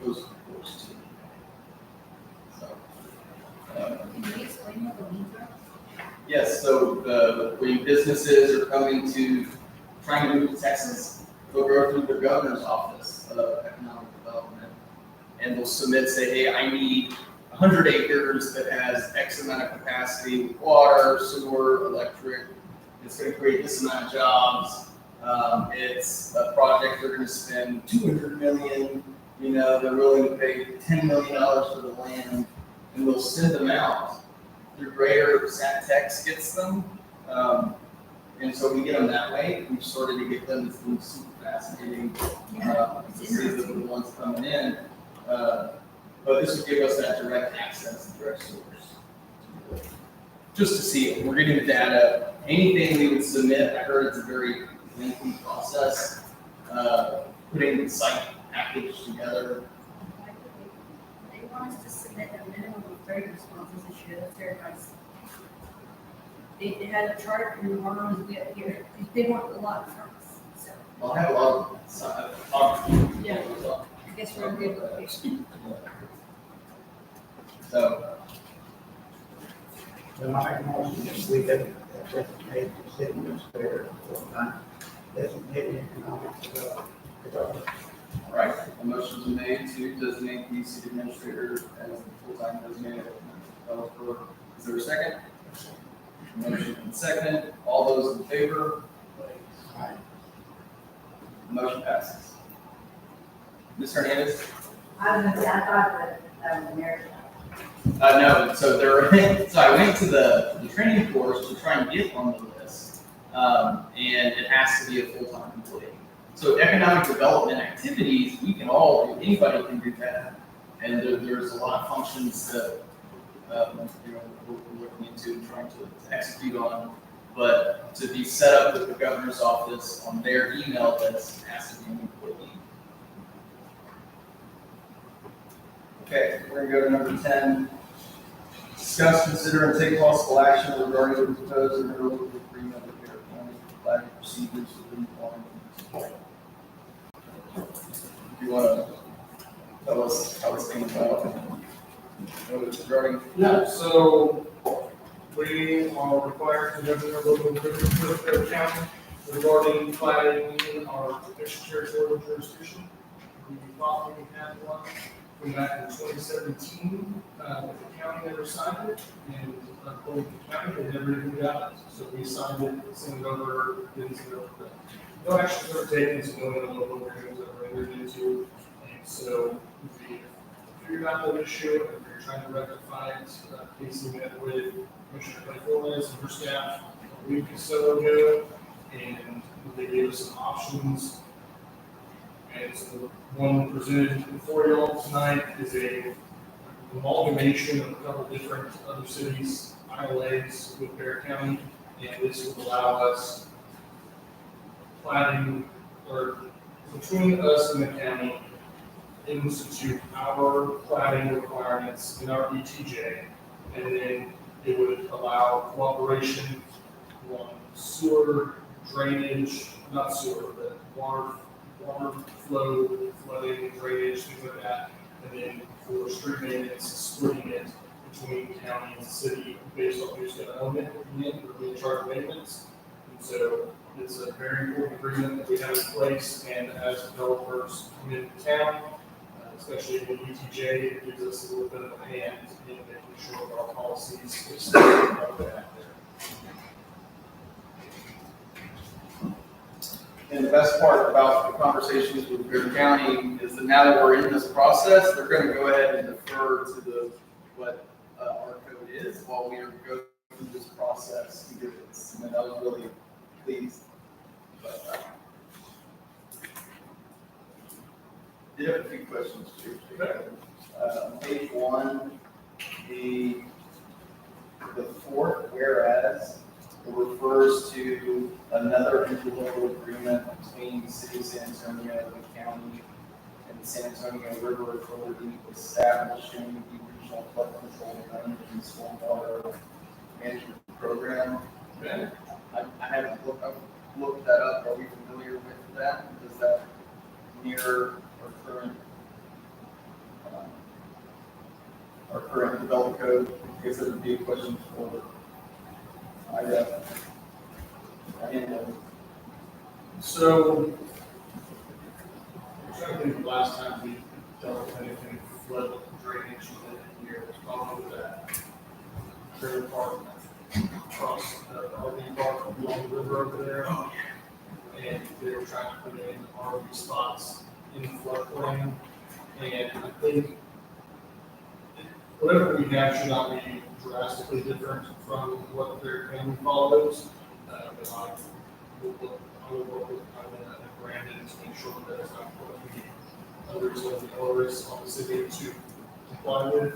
goes to the course too. So, Can you explain what the leads are? yes, so when businesses are coming to, trying to move to Texas, they'll go through the governor's office of economic development, and they'll submit, say, hey, I need 100 acres that has X amount of capacity with water, sewer, electric. It's going to create this amount of jobs. It's a project they're going to spend $200 million. You know, they're willing to pay $10 million for the land, and they'll send them out. Through Greater Tex gets them, and so we get them that way. We've started to get them. It's been super fascinating to see the ones coming in. But this would give us that direct access, direct source. Just to see it. We're getting the data. Anything we would submit, I heard it's a very lengthy process. Putting the site package together. They want us to submit a minimum of 30 responses this year. That's very nice. They had a chart in the hormones we have here. They want a lot from us. So I'll have a lot of yeah, I guess we're in a good location. So, Then I make a motion that we designate the city administrator full-time designated economic developer. all right, a motion's been made to designate the city administrator as the full-time designated developer. Is there a second? Motion and second. All those in favor? Aye. Motion passes. Ms. Hernandez? I was gonna say, I thought that was marriage. No, so so I went to the training course to try and get on the list, and it has to be a full-time employee. So economic development activities, we can all do, anybody can do that. And there's a lot of functions that, we're looking into and trying to execute on. But to be set up with the governor's office on their email list has to be an employee. Okay, we're gonna go to number 10. Discuss, consider, and take possible action regarding the proposed interlocal agreement with Bear County flag procedures within farm. Do you want to tell us how this came about? What it's regarding? Yeah, so we are required to have a local agreement with Bear County regarding flagging our extraterritorial jurisdiction. We thought we had one from back in 2017, but the county never signed it, and according to the county, they never even got it. So we signed it, sent it over, didn't send it over. No actions were taken, so no local agreements that were entered into. And so we figured out the issue, and we're trying to rectify it. Casey met with Commissioner Clayfornes and her staff a week or so ago, and they gave us some options. And so the one presented before you all tonight is a amalgamation of a couple different other cities, ILAs with Bear County, and this will allow us planning, or between us and the county, institute our planning requirements in our ETJ, and then it would allow cooperation on sewer drainage, not sewer, but water flow, flooding, drainage, things like that. And then for street maintenance, splitting it between county and city based on who's gonna own it, or be in charge of maintenance. And so it's a very important agreement that we have in place, and as developers come into town, especially in ETJ, it gives us a little bit of a hand in making sure that our policies are still out there. And the best part about the conversations with Bear County is that now that we're in this process, they're going to go ahead and defer to what our code is while we are going through this process to get this. And I was really pleased about that. Did have a few questions too. Page 1, the fourth whereas, it refers to another interlocal agreement between the city of San Antonio, the county, and the San Antonio River Authority establishing the regional flood control and stormwater management program. Okay. I haven't looked that up. Are we familiar with that? Does that mirror our current development code? I guess it would be a question for I didn't know. So, I'm trying to think of the last time we dealt with anything flood drainage within a year, it's probably that trailer park across the RV park along the river over there. And they were trying to put in RV spots in the floodplain, and I think whatever we have should not be drastically different from what their family follows. But I will work with Brandon to make sure that it's not what the others of the owners on the city to comply with.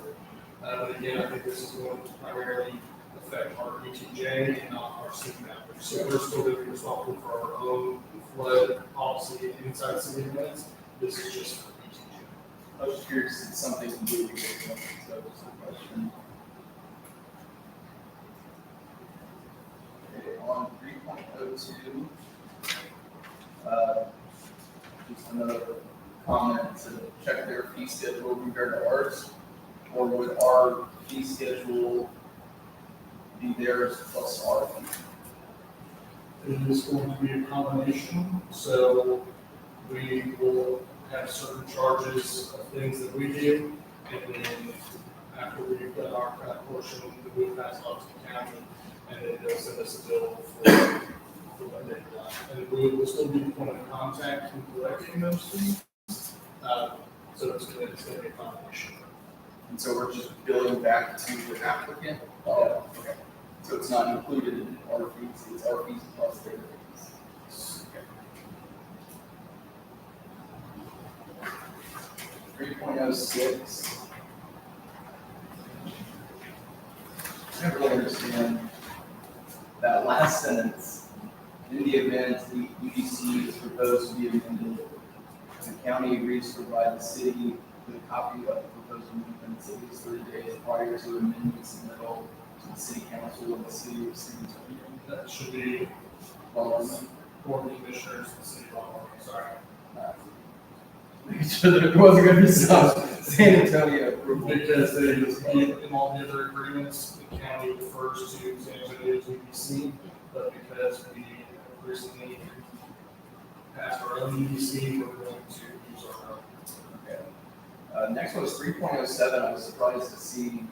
But again, I think this is going to primarily affect our ETJ and not our city mappers. So we're still going to be responsible for our own flood policy inside city limits. This is just for ETJ. I was just curious if it's something to do with it, so just a question. Okay, on 3.02, just another comment to check their fee schedule compared to ours, or would our fee schedule be theirs plus our fee? It is going to be a combination, so we will have certain charges of things that we do, and then after we've done our cut portion, we will pass it on to the county, and then they'll send us a bill for what they've done. And we will still be the point of contact in collecting those fees, so it's gonna be a combination. And so we're just billing back to the applicant? Oh, okay. So it's not included in our fees, it's our fees plus their fees. Okay. 3.06. I don't really understand that last sentence. In the event the UDC is proposed to be amended, the county agrees to provide the city with a copy of the proposed amendments at least 30 days prior to amendment submittal to the city council of the city of San Antonio. That should be board of commissioners and city law, sorry. Make sure that it wasn't going to be some San Antonio approval. Because they, in all the other agreements, the county refers to San Antonio's UDC, but because we recently passed our own UDC, we're going to use our own. Okay. Next one is 3.07. I was surprised to see.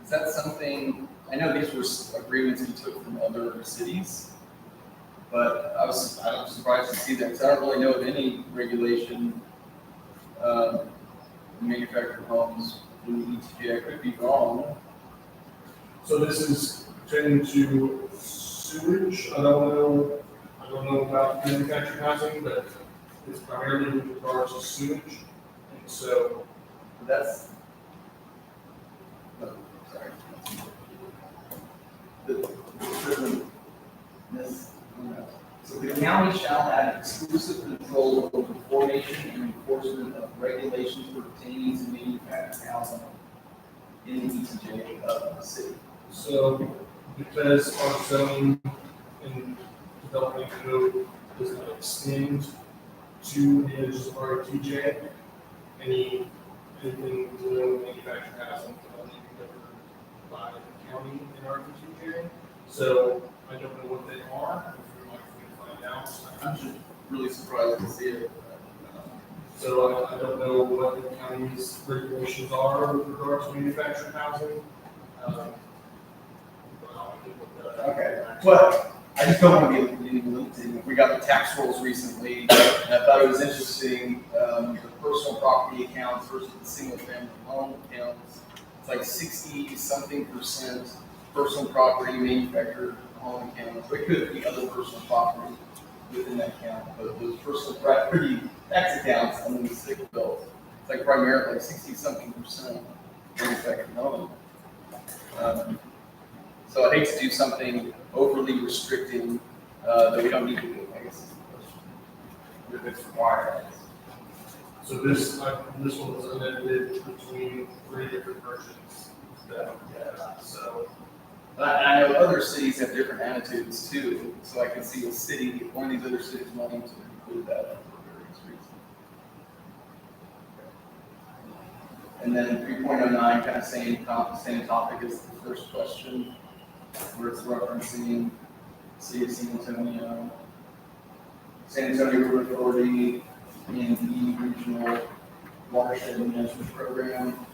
Is that something? I know these were agreements we took from other cities, but I was surprised to see that because I don't really know of any regulation manufactured homes in the ETJ. I could be wrong. So this is pertaining to sewage. I don't know about manufactured housing, but It's primarily with regards to sewage, and so That's. No, sorry. So the county shall have exclusive control over the formation and enforcement of regulations pertaining to manufactured housing in the ETJ of the city. So, because our zoning and development code does not extend to the edges of our TJ, anything dealing with manufactured housing can only be governed by the county in our TJ. So, I don't know what they are, if you'd like me to find out. I'm just really surprised to see it. So, I don't know what the county's regulations are with regards to manufactured housing. But I can look that up. Okay, but I just don't want to be limiting. We got the tax rolls recently, and I thought it was interesting, the personal property accounts versus the single family home accounts. It's like 60-something% personal property manufactured home accounts. There could be other personal property within that account, but those personal property tax accounts on the stick bills, it's like primarily like 60-something% manufactured home. So I hate to do something overly restricting that we don't need to do, I guess is the question. If it's required. So this one was amended between 3 different versions that, so. I know other cities have different attitudes too, so I can see a city, one of these other cities wanting to include that for various reasons. And then 3.09, kind of same topic as the first question, where it's referencing City of San Antonio River Authority, and the Regional Watershed Management Program.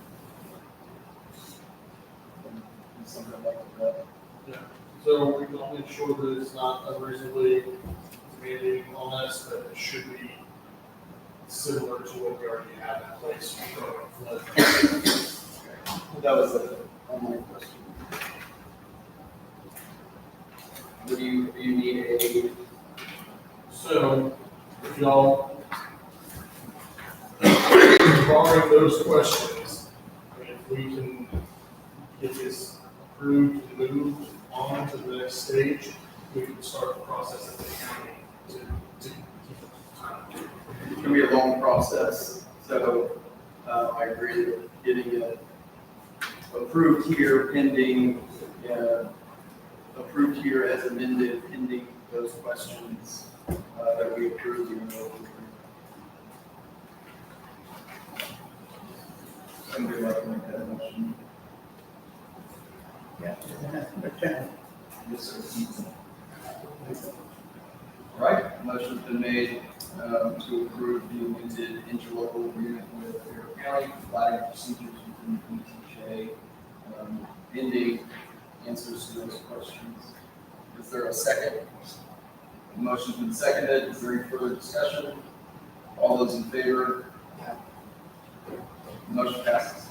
Something like that. Yeah, so we want to make sure that it's not unreasonably demanding on us, but it should be similar to what we already have in place for flood. That was the only question. Do you need a, So, if y'all, barring those questions, I mean, if we can get this approved and moved on to the next stage, we can start the process at the county to keep time. it can be a long process, so I agree that getting it approved here pending, approved here as amended pending those questions that we approved. Somebody like to make that motion? Yeah, that's the Yes, sir. All right, motion's been made to approve the amended interlocal agreement with Fayette County, providing procedures within the ETJ, pending answers to those questions. Is there a second? The motion's been seconded. Is there any further discussion? All those in favor? Motion passes.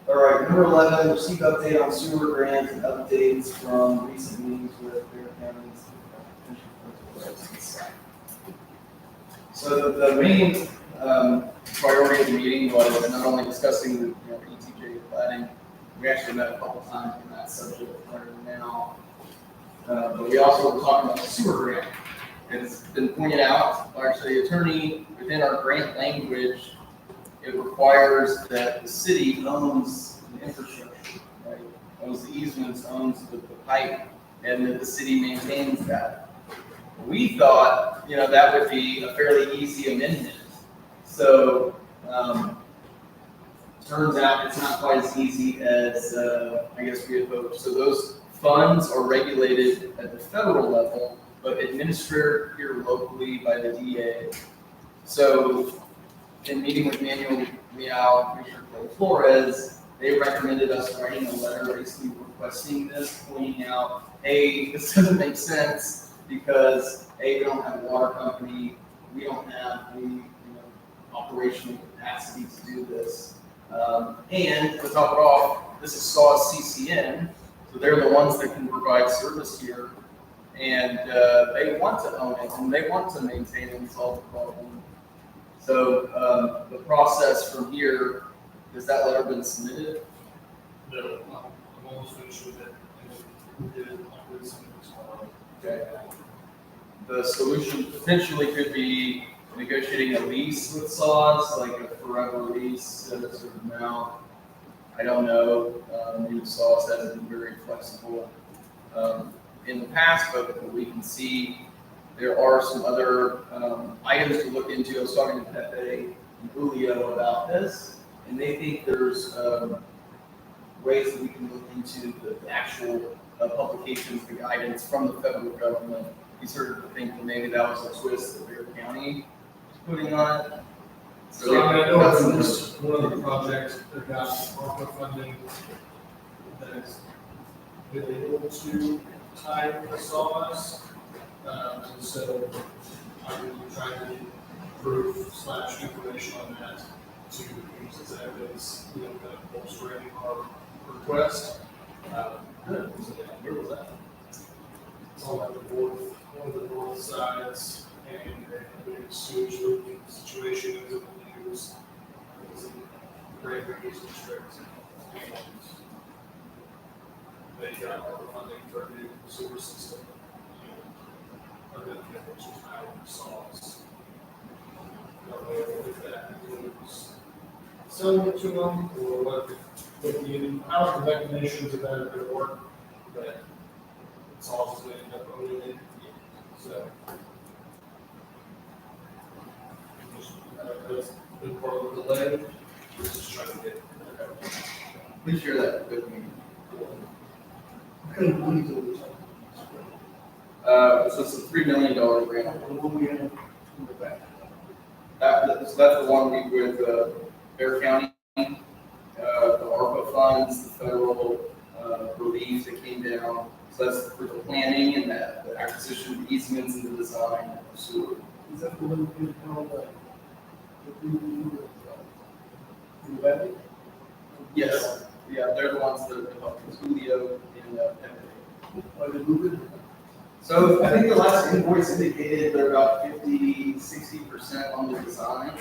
All right, number 11, receive update on sewer grants and updates from recent meetings with Fayette County's potential. So the main priority of the meeting was not only discussing the ETJ planning. We actually met a couple times on that subject prior to now. But we also were talking about the sewer grant. It's been pointed out by our city attorney within our grant language, it requires that the city owns the infrastructure, right? Owns the easements, owns the pipe, and that the city maintains that. We thought, that would be a fairly easy amendment. So, turns out it's not quite as easy as I guess we had hoped. So those funds are regulated at the federal level, but administered here locally by the DA. So, in meeting with Manuel Leal, Commissioner Flores, they recommended us writing a letter basically requesting this, pointing out, hey, this doesn't make sense because A, we don't have a water company, we don't have the operational capacity to do this. And to top it off, this is SAWS CCN, so they're the ones that can provide service here. And they want to own it, and they want to maintain and solve the problem. So the process from here, has that letter been submitted? No, I'm almost finished with it, and we did it with some tomorrow. Okay. The solution potentially could be negotiating a lease with SAWS, like a forever lease at a certain amount. I don't know. SAWS hasn't been very flexible in the past, but we can see there are some other items to look into. I was talking to Pepe and Julio about this, and they think there's ways that we can look into the actual publications, the guidance from the federal government. We sort of think that maybe that was a twist that Bear County was putting on it. So I mean, I know from this, one of the projects that got ARPA funding that is been able to tie the SAWS. And so I'm trying to get proof / information on that to use as evidence, kind of bolstering our request. Good. Where was that? It's on like the north, one of the north sides, and a big sewage leaking situation is in the news. It's in Grand Rapids District. And they got all the funding for a new sewer system. Or the which is now SAWS. Don't know if that includes selling it to them or what how the mechanisms of that are going to work, but SAWS is going to end up owning it. So, that's been part of the delay. We're just trying to get. Please share that with me. What kind of money do we talk? So it's a $3 million grant. The one we have in the back. So that's the one we with Bear County, the ARPA funds, the federal relief that came down. So that's for the planning and the acquisition of easements and the design of sewer. Is that the one we called, the valley? Yes, yeah, they're the ones that are helping Julio and Pepe. Are they moving? So I think the last invoice indicated they're about 50–60% on the design.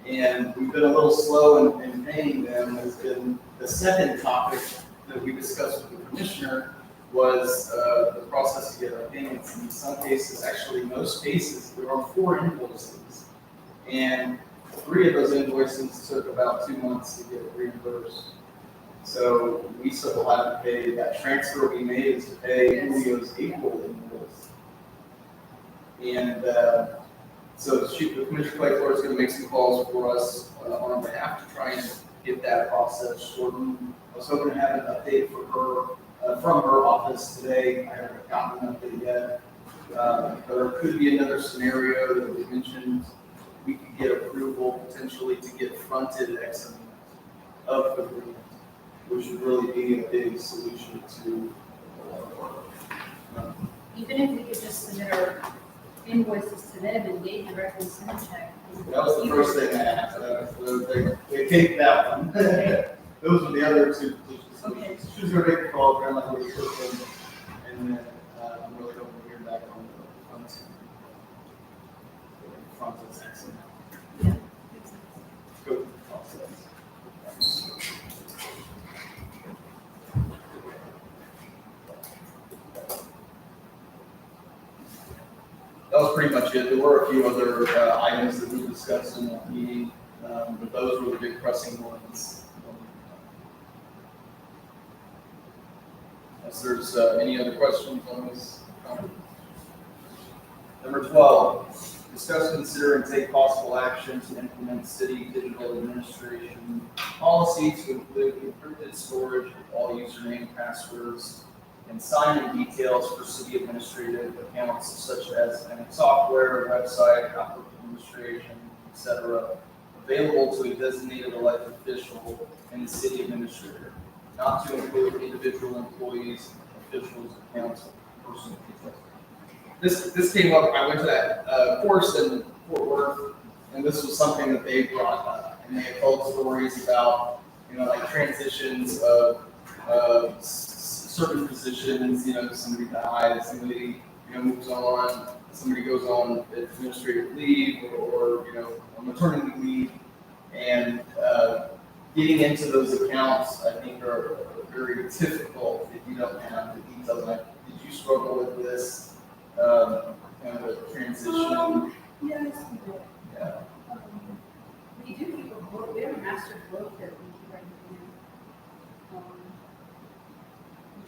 And we've been a little slow in paying them. Has been the second topic that we discussed with the commissioner was the process to get our payments. In some cases, actually most cases, there are 4 invoices. And 3 of those invoices took about 2 months to get reimbursed. So we still haven't paid. That transfer we made is to pay Julio's April invoice. And so the Commissioner Claytor is going to make some calls for us on our behalf to try and get that process shortened. I was hoping to have an update for her from her office today. I haven't gotten an update yet. But there could be another scenario that we mentioned. We could get approval potentially to get fronted X amount of the grant, which would really be a big solution to Even if we could just submit our invoices to them and they directly send a check. that was the first thing I asked. They take that one. Those are the other 2 Okay. solutions. She's going to make a call, grab my little system, and then I'm really hoping to hear back on the funds. Fronted X amount. Yeah. Good process. That was pretty much it. There were a few other items that we discussed in that meeting, but those were the big pressing ones. Unless there's any other questions on this. Number 12, discuss, consider, and take possible action to implement city digital administration policy to include encrypted storage of all username, passwords, and sign-in details for city administrative accounts such as software, website, Outlook administration, etc., available to a designated elected official and the city administrator, not to include individual employees, officials, accounts, personal details. This came up. I went to that course in Fort Worth, and this was something that they brought up, and they had told stories about, like transitions of certain positions, somebody dies, somebody, moves on, somebody goes on administrative leave or on maternity leave. And getting into those accounts, I think, are very difficult if you don't have the details. Like, did you struggle with this kind of a transition? Yes, we do. Yeah. We do keep a book, we have a master book that we keep writing in.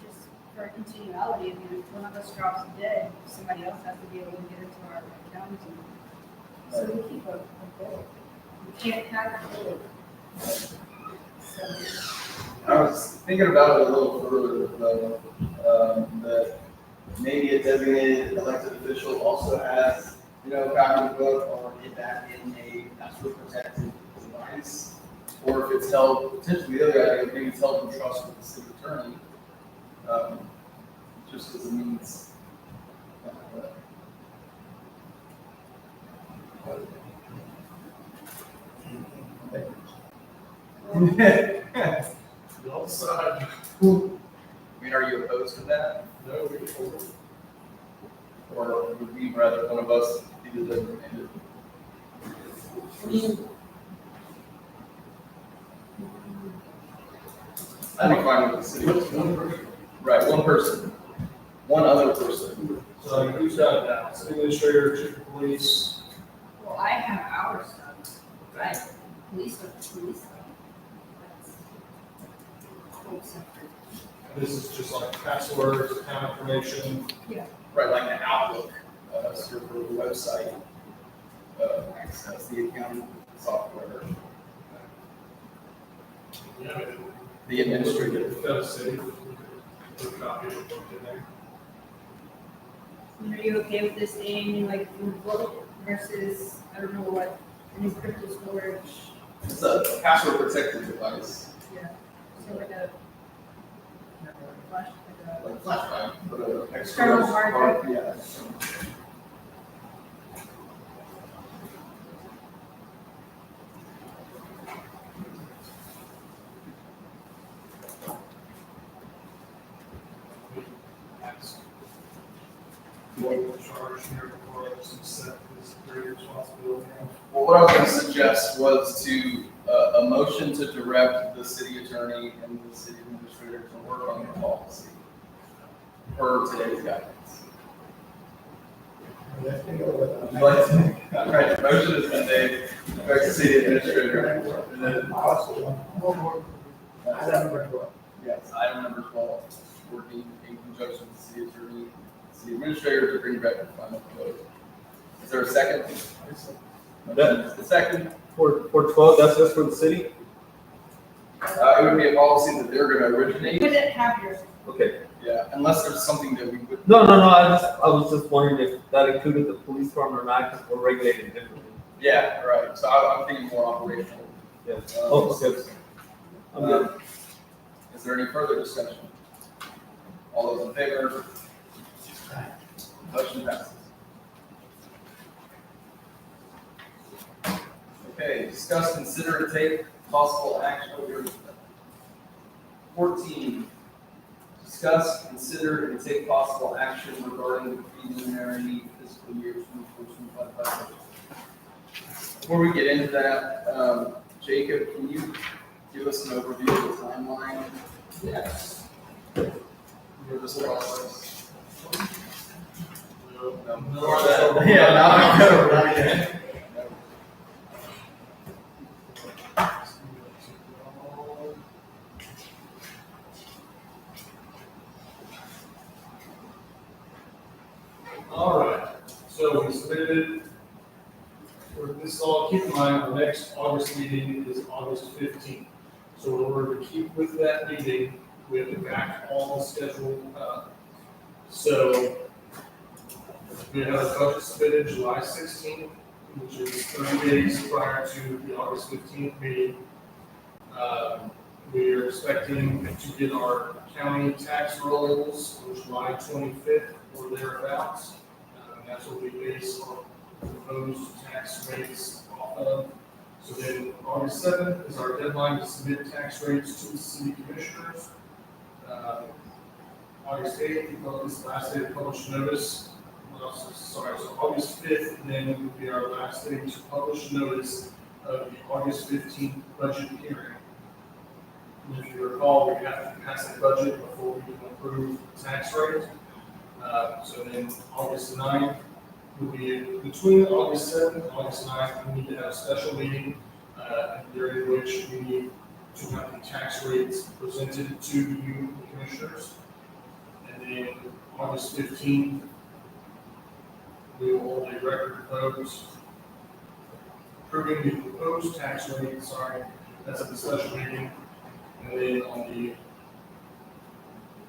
Just for continuality, I mean, if one of us drops dead, somebody else has to be able to get into our accounts. So we keep a book. We can't have a book. So, I was thinking about it a little further, though, that maybe a designated elected official also has, a copy of the book, or get that in a password protected device, or if it's held, potentially the other idea, maybe it's held in trust with the city attorney, just as a means. Y'all decide. I mean, are you opposed to that? No, we can hold it. Or would we rather one of us be the designated? I'd be fine with the city. Right, one person. One other person. So who's got it now? City administrator, chief of police. well, I have our stuff, right? Police stuff. That's whole separate. This is just like passwords, account information. Right, like the Outlook, server, the website, access, the accounting software, Yeah. the administrative. If that was city, we could copy it, put it in there. And are you okay with this being like in the book versus, I don't know what, encrypted storage? It's a password protected device, Yeah. So like a flash, like a flash drive, but an External external hard drive. Yeah. That's what the charge here for us and set this great responsibility. Well, what I was going to suggest was to, a motion to direct the city attorney and the city administrator to work on the policy per today's guidance. Would you like to? All right, the motion has been made, direct the city administrator, and then, yes, item number 12, working in conjunction with the city attorney, city administrator to bring back the final vote. Is there a second? Motion is the second. For 12, that's just for the city? It would be a policy that they're gonna You originate, wouldn't have yours. Okay. yeah, unless there's something that we would. No, I was just wondering if that included the police department or not, because we're regulated differently. Yeah, right, so I'm thinking more operational. Yeah. Oh, okay. I'm good. Is there any further discussion? All those in favor? Motion passes. Okay, discuss, consider, and take possible action. 14, discuss, consider, and take possible action regarding the preliminary fiscal year 24-25 budget. Before we get into that, Jacob, can you give us an overview of the timeline? Yes. For this process? No. Yeah, now I know, right? All right, so we submitted, for this all, keep in mind, our next August meeting is August 15th. So in order to keep with that meeting, we have to back all the schedule up. So we have a budget submitted July 16th, which is 30 days prior to the August 15th meeting. We are expecting to get our county tax rolls on July 25th or thereabouts. That's what we base our proposed tax rates off of. So then August 7th is our deadline to submit tax rates to the city commissioners. August 8th, this last day to publish notice. Sorry, so August 5th, then would be our last day to publish notice of the August 15th budget hearing. And if you recall, we have to pass the budget before we can approve the tax rate. So then August 9th will be between August 7th and August 9th, we need to have a special meeting, during which we need to have the tax rates presented to you, the commissioners. And then August 15th, we will hold a record vote approving the proposed tax rate, that's at the special meeting. And then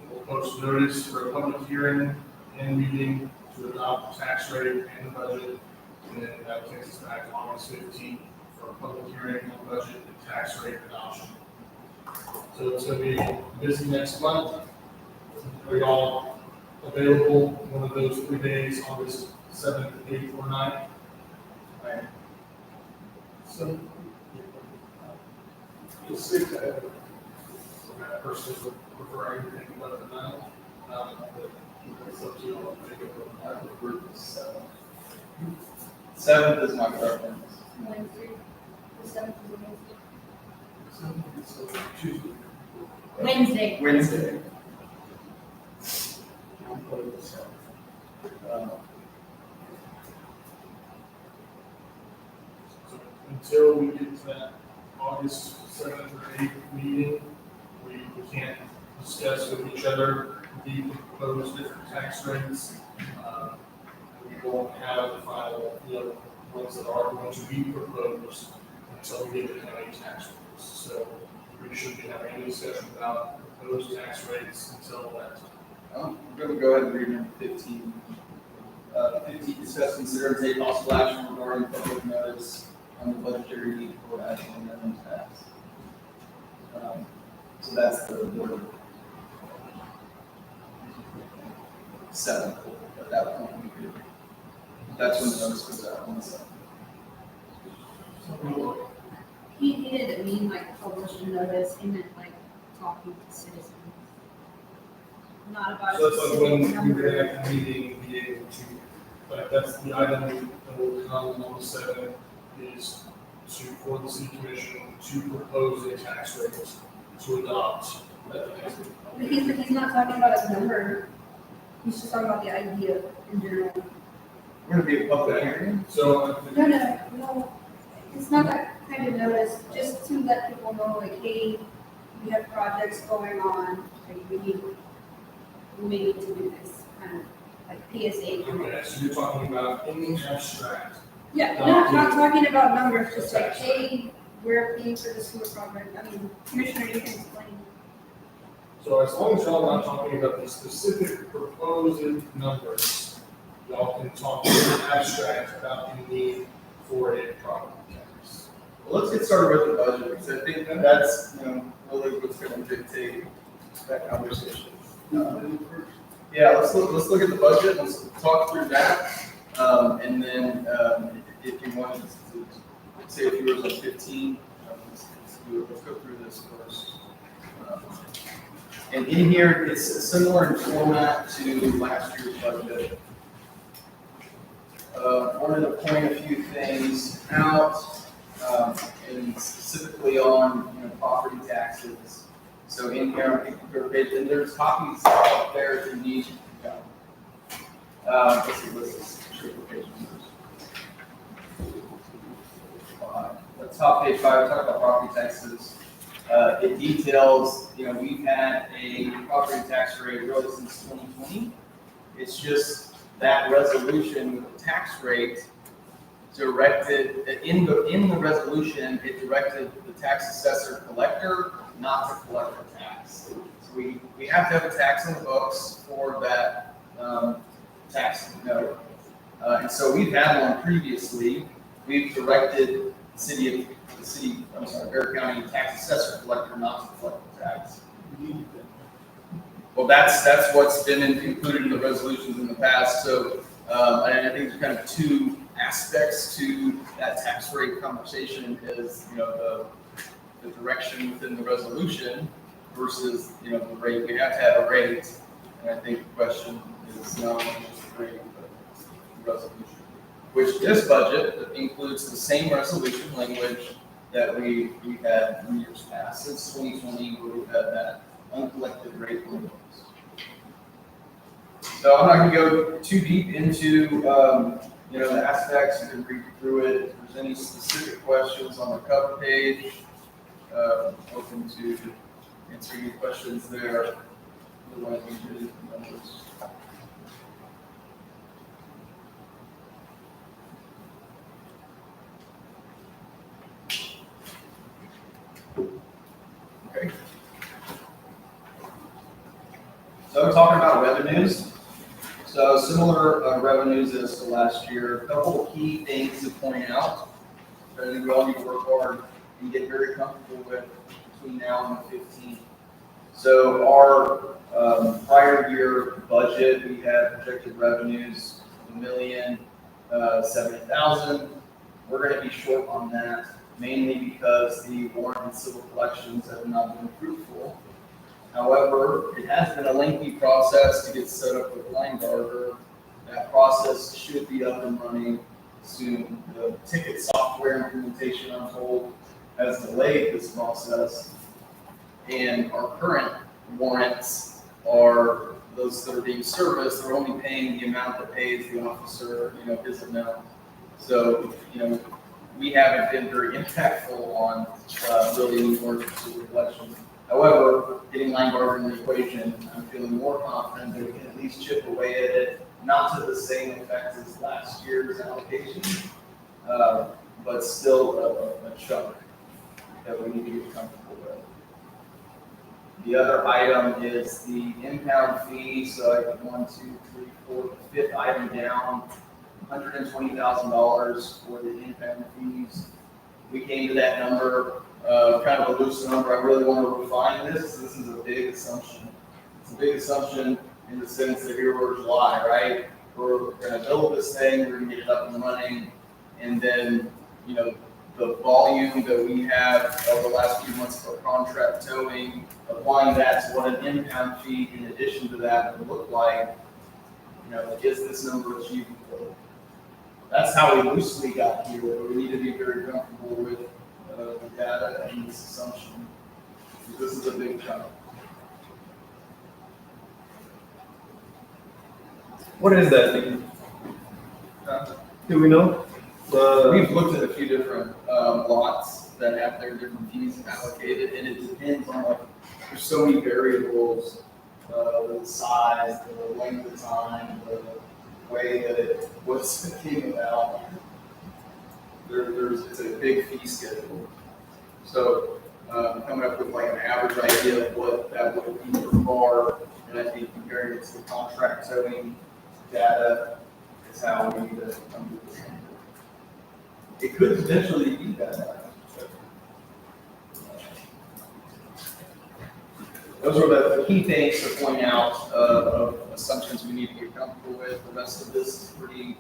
we'll post notice for a public hearing and meeting to adopt the tax rate and the budget. And then that takes us back to August 15th for a public hearing on the budget and tax rate adoption. So it's going to be busy next month. Are y'all available one of those 3 days, August 7th, 8th, or 9th? So, the 6th, That person would prefer anything but the 9th. But it's up to you all to take it. I prefer the 7th. 7th is my preference. Wednesday, the 7th is so Tuesday. a Wednesday. Wednesday. I'm putting this out. So until we get to that August 7th or 8th meeting, we can't discuss with each other the proposed different tax rates. We won't have the final, ones that are going to be proposed until we get the county tax rates. So we shouldn't be having any discussion about proposed tax rates until that time. We're going to go ahead and read number 15. 15, discuss, consider, and take possible action regarding public notice on the budgetary need for action amendment tax. So that's the 7th. At that point, we could, that's when the notice goes out on the 7th. He didn't mean like publish a notice, he meant like talking to citizens. Not about a So that's like when specific we number. were at the meeting, be able to, like, that's the item that will come on the 7th is for the city commission to propose a tax rate to adopt at the next meeting. But he's not talking about a number, he's just talking about the idea in general. We're going to be a public hearing. So, No, it's not that kind of notice, just to let people know, like, hey, we have projects going on, like, we may need to do this, kind of, like PSA. okay, so you're talking about in the abstract. Yeah, not talking about numbers, just like, hey, we're paying for the sewer project, I mean, Commissioner, you can explain. So as long as y'all are not talking about the specific proposed numbers, y'all can talk in the abstract about the need for a property tax. Well, let's get started with the budget, because I think that that's, really what's going to dictate that conversation. Yeah, let's look at the budget, let's talk through that, and then, if you wanted to say a few words on 15, let's go through this first. And in here, it's similar in format to last year's budget. Wanted to point a few things out, and specifically on, property taxes. So in here, I think and there's copies up there if you need. Let's see, what's this? Page numbers. Top page 5, talk about property taxes. It details, we've had a property tax rate really since 2020. It's just that resolution with the tax rate directed, in the resolution, it directed the tax assessor collector not to collect the tax. So we have to have a tax in the books for that tax note. And so we've had one previously. We've directed Bear County tax assessor collector not to collect the tax. Well, that's what's been included in the resolutions in the past. So, and I think there's kind of two aspects to that tax rate conversation is, the direction within the resolution versus, the rate. We have to have a rate, And I think the question is not only just agreeing, but the resolution. Which this budget includes the same resolution language that we had in years past, since 2020, where we've had that uncollected rate limits. So I'm not gonna go too deep into, the aspects. You can read through it. If there's any specific questions on the cover page, open to answer any questions there. Otherwise, we can do the numbers. Okay. So talking about revenues. So similar revenues as to last year. A couple of key things to point out that I think we all need to work hard and get very comfortable with between now and the 15th. So our prior year budget, we had projected revenues of $1,070,000. We're going to be short on that, mainly because the warrant and civil collections have not been fruitful. However, it has been a lengthy process to get set up with Linebarger. That process should be up and running soon. The ticket software implementation on hold has delayed this process. And our current warrants are those that are being serviced, they're only paying the amount that pays the officer, his amount. So, we haven't been very impactful on really any warrants and collections. However, getting Linebarger in the equation, I'm feeling more confident that we can at least chip away at it, not to the same effect as last year's allocation, but still a chunk that we need to get comfortable with. The other item is the impound fee. So like 1, 2, 3, 4, the fifth item down, $120,000 for the impound fees. We came to that number, kind of a loose number. I really want to refine this. This is a big assumption. It's a big assumption in the sense that here we're July, right? We're going to build this thing, we're going to get it up and running, and then, the volume that we have over the last few months for contract towing, applying that to what an impound fee in addition to that would look like, is this number achievable? That's how we loosely got here. We need to be very comfortable with the data and this assumption. This is a big chunk. What is that thing? Do we know? We've looked at a few different lots that have their different fees allocated, and it depends on there's so many variables, the size, the length of time, the way that it was came about. It's a big fee schedule. So coming up with like an average idea of what that would be per car, and I think comparing it to the contract towing data is how we need to come to this. It could potentially be that. Those are the key things to point out of assumptions we need to get comfortable with. The rest of this is pretty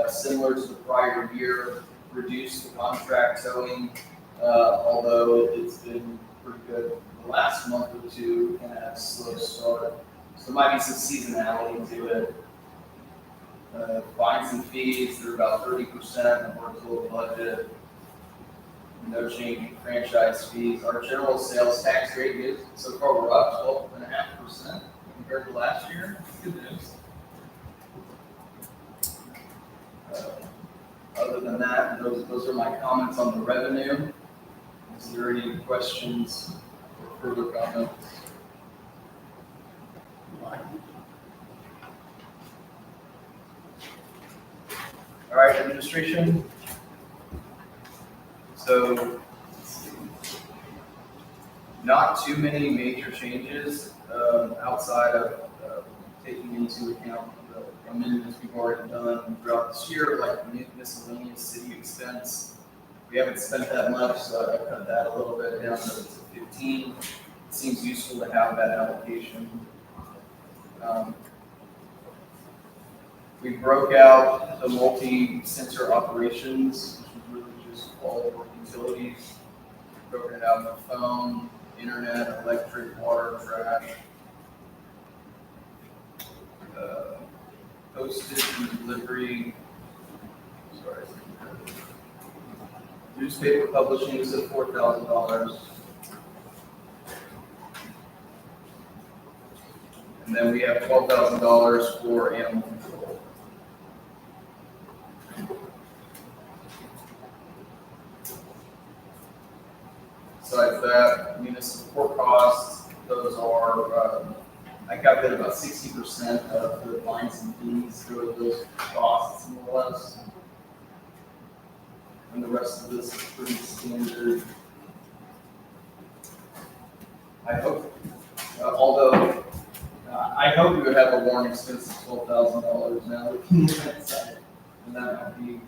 similar to the prior year. Reduced the contract towing, although it's been pretty good the last month or two, kind of had a slow start. So there might be some seasonality to it. Fines and fees, they're about 30% of our total budget. No change in franchise fees. Our general sales tax rate is, so far we're up 12.5% compared to last year. Good news. Other than that, those are my comments on the revenue. Is there any questions or further comments? All right, administration. So, not too many major changes outside of taking into account the amendments we've already done throughout this year, like miscellaneous city expense. We haven't spent that much, so I cut that a little bit down to 15. It seems useful to have that allocation. We broke out the multi-sensor operations, which was really just all of our utilities. Broken it out in the phone, internet, electric, water, trash. Postage and delivery, sorry. Newspaper publishing is at $4,000. And then we have $12,000 for animal control. Besides that, municipal court costs, those are, I calculate about 60% of the fines and fees go to those costs, more or less. And the rest of this is pretty standard. I hope, although, I hope we would have a warrant expense of $12,000 now, looking at that side, and that might be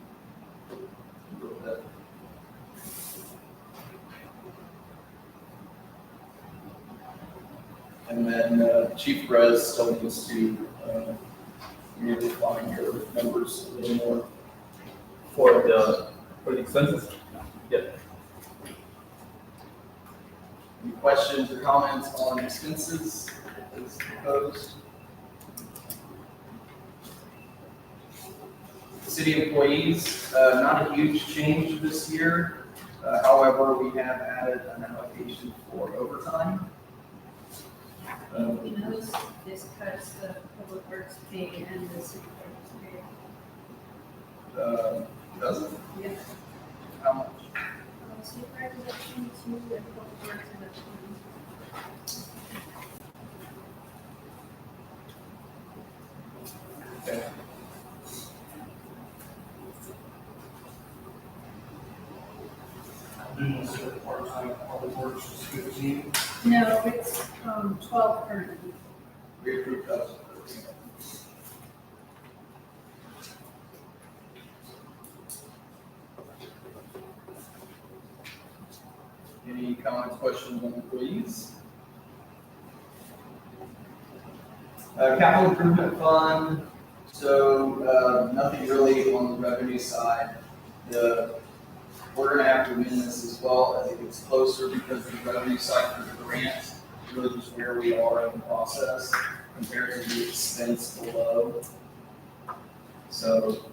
a little bit. And then Chief Rez still needs to maybe find your numbers a little more. For the expenses? Yeah. Any questions or comments on expenses as proposed? City employees, not a huge change this year. However, we have added an allocation for overtime. You notice this cuts the public works pay and the city clerk's pay. Does it? Yes. How much? City clerk is at 22 and public works is at 20. Okay. Didn't you say part-time public works is 15? No, it's 12 currently. We approved those. Any comments, questions on employees? Capital improvement fund, so nothing really on the revenue side. We're gonna have to amend this as well as it gets closer because the revenue side for the grant is really just where we are in the process compared to the expense below. So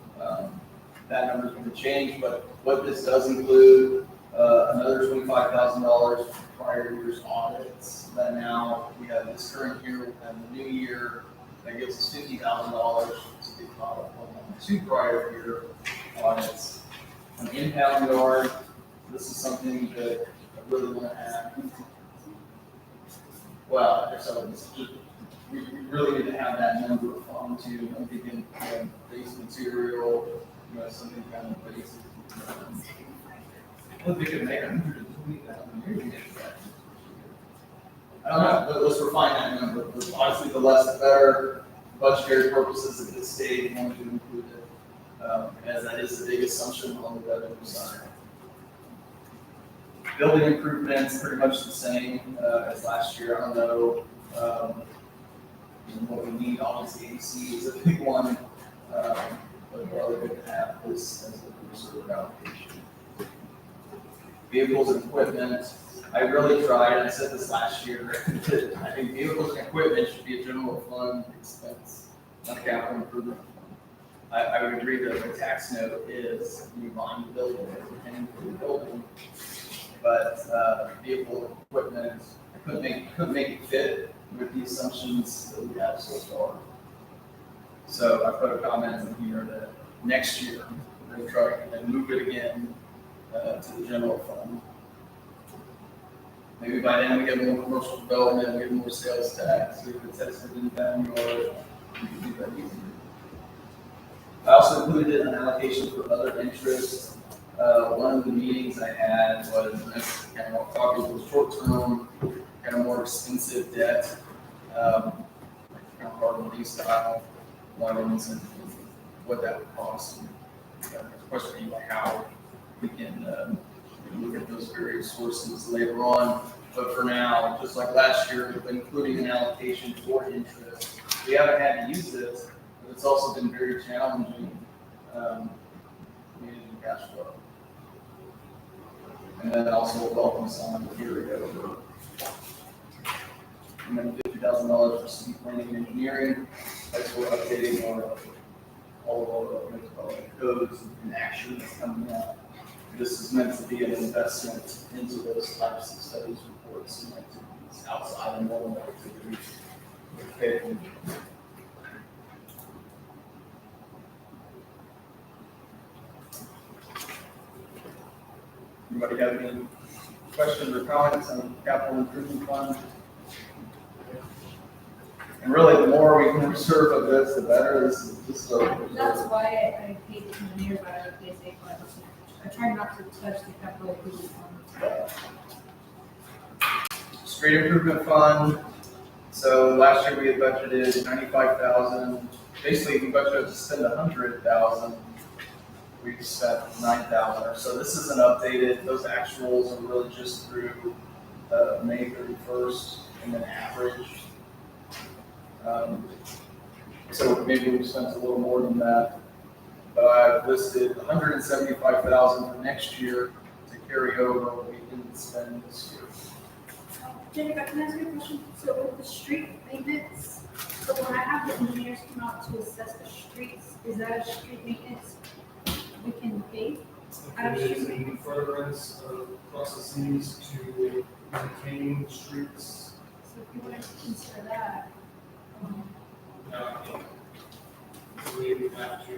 that number's gonna change, but what this does include, another $25,000 for prior year's audits. That now we have this current year, we'll have the new year, that gives us $50,000 to get caught up on 2 prior year audits. An impound yard, this is something that I really want to have. Well, I guess I would just, we really need to have that number of fund too. I'm thinking base material, something kind of basic. I think it may have $120,000. I don't know, but let's refine that number. Honestly, the less the better. Budgetary purposes at this stage, we want to include it. As that is the big assumption on the revenue side. Building improvements, pretty much the same as last year. I don't know what we need. Obviously, AC is a big one, but we're really good to have this as a reserve allocation. Vehicles and equipment. I really tried, and I said this last year, I think vehicles and equipment should be a general fund expense, not a capital improvement. I would agree that the tax note is you buying the building, paying for the building, but vehicle equipment, I couldn't make it fit with the assumptions that we have so far. So I put a comment in here that next year we're going to try and move it again to the general fund. Maybe by then we get more commercial development, we get more sales tax, we could test it in the value or we could do that easier. I also included an allocation for other interests. One of the meetings I had was kind of talking about short-term, kind of more expensive debt, kind of hard money style loans and what that would cost. The question being like how we can look at those various sources later on. But for now, just like last year, including an allocation for interest, we haven't had to use this. It's also been very challenging managing cash flow. And then also welcome someone here to go. And then $50,000 for city planning and engineering. as we're updating all of our codes and action that's coming out. This is meant to be an investment into those types of studies, reports, and activities outside of normal activities. Okay. Anybody have any questions or comments on capital improvement fund? And really, the more we can reserve of this, the better. This is a. That's why I paid the engineers out of PSA funds. I try not to touch the capital improvement fund. Street improvement fund. So last year we had budgeted 95,000. Basically, we budgeted to spend 100,000. We spent 9,000 or so. This isn't updated. Those actuals are really just through May 31st and then average. So maybe we spent a little more than that. But I've listed 175,000 for next year to carry over what we didn't spend this year. Jennifer, can I ask you a question? So with the street maintenance, so when I have the engineers come out to assess the streets, is that a street maintenance we can pay? It is in furtherance of processes to maintain streets. So if you want to consider that, We would have to,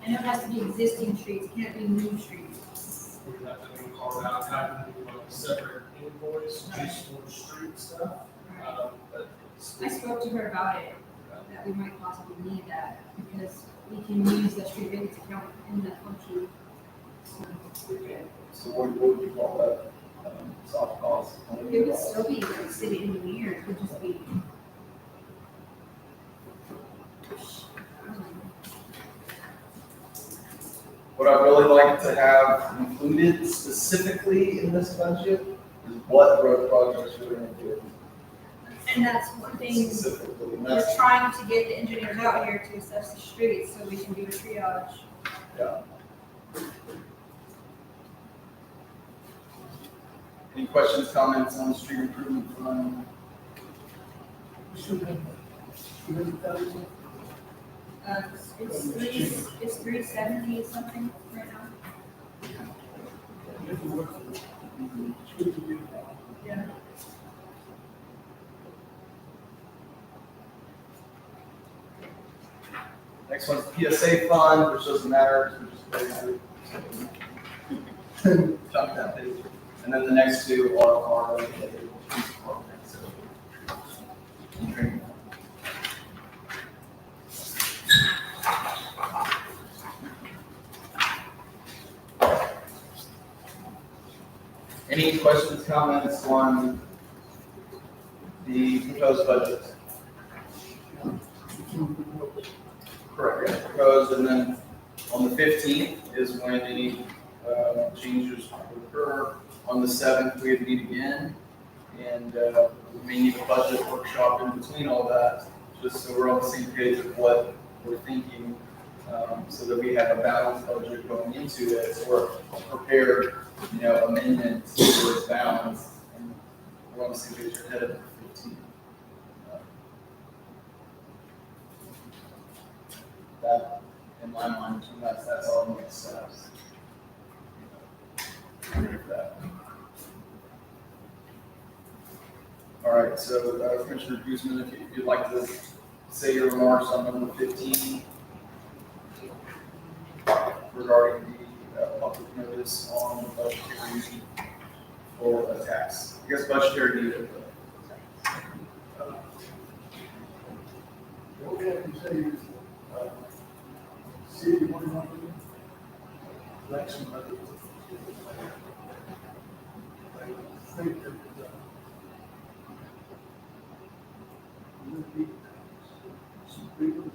and it has to be existing streets, it can't be new streets. we would have to carve out, have to do a separate invoice just for street stuff. But I spoke to her about it, that we might possibly need that, because we can use the street maintenance account in that function. So what would you call that? Soft costs? It would still be like city engineer, it would just be. What I'd really like to have included specifically in this budget is what road projects we're gonna do. And that's one thing, Specifically, and we're that's, trying to get the engineers out here to assess the streets, so we can do a triage. yeah. Any questions, comments on the street improvement fund? We should have 200,000. It's 370 something right now. Yeah. Next one's PSA fund, which doesn't matter, we just basically dump that page. And then the next two are related police department, so. Any questions, comments on the proposed budget? Correct, yeah, proposed, and then on the 15th is when any changes will occur. On the 7th, we meet again, and we may need a budget workshop in between all that, just so we're on the same page of what we're thinking, so that we have a balanced budget going into it, or a prepared, amendment to its balance, and we're on the same page ahead of the 15th. That, in my mind, that's all the next steps. That. All right, so Commissioner Guzman, if you'd like to say your remarks on number 15 regarding the public notice on the budgetary need for a tax. I guess budgetary need of the tax. What we have to say is, city, what do you want to do? Election budget. I think that, would be some people.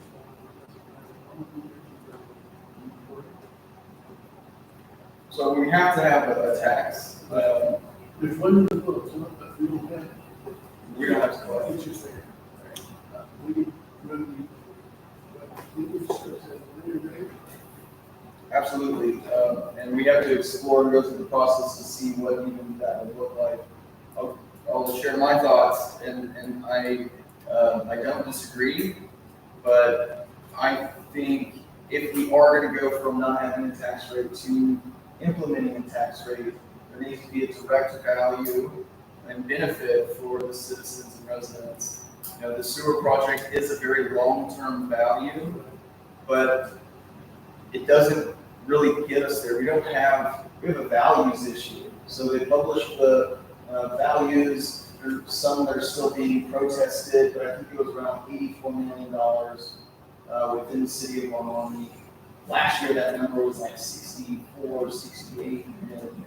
So we have to have a tax. There's one in the books, but we don't have. We don't have to collect. It's just there. We discuss that later, right? Absolutely, and we have to explore and go through the process to see what even that would look like. I'll share my thoughts, and I don't disagree But I think if we are gonna go from not having a tax rate to implementing a tax rate, there needs to be a direct value and benefit for the citizens and residents. You know, the sewer project is a very long-term value, but it doesn't really get us there. We have a values issue. So they published the values. There's some that are still being protested, but I think it was around $84 million within the city of Ormy. Last year, that number was like 64, 68 million.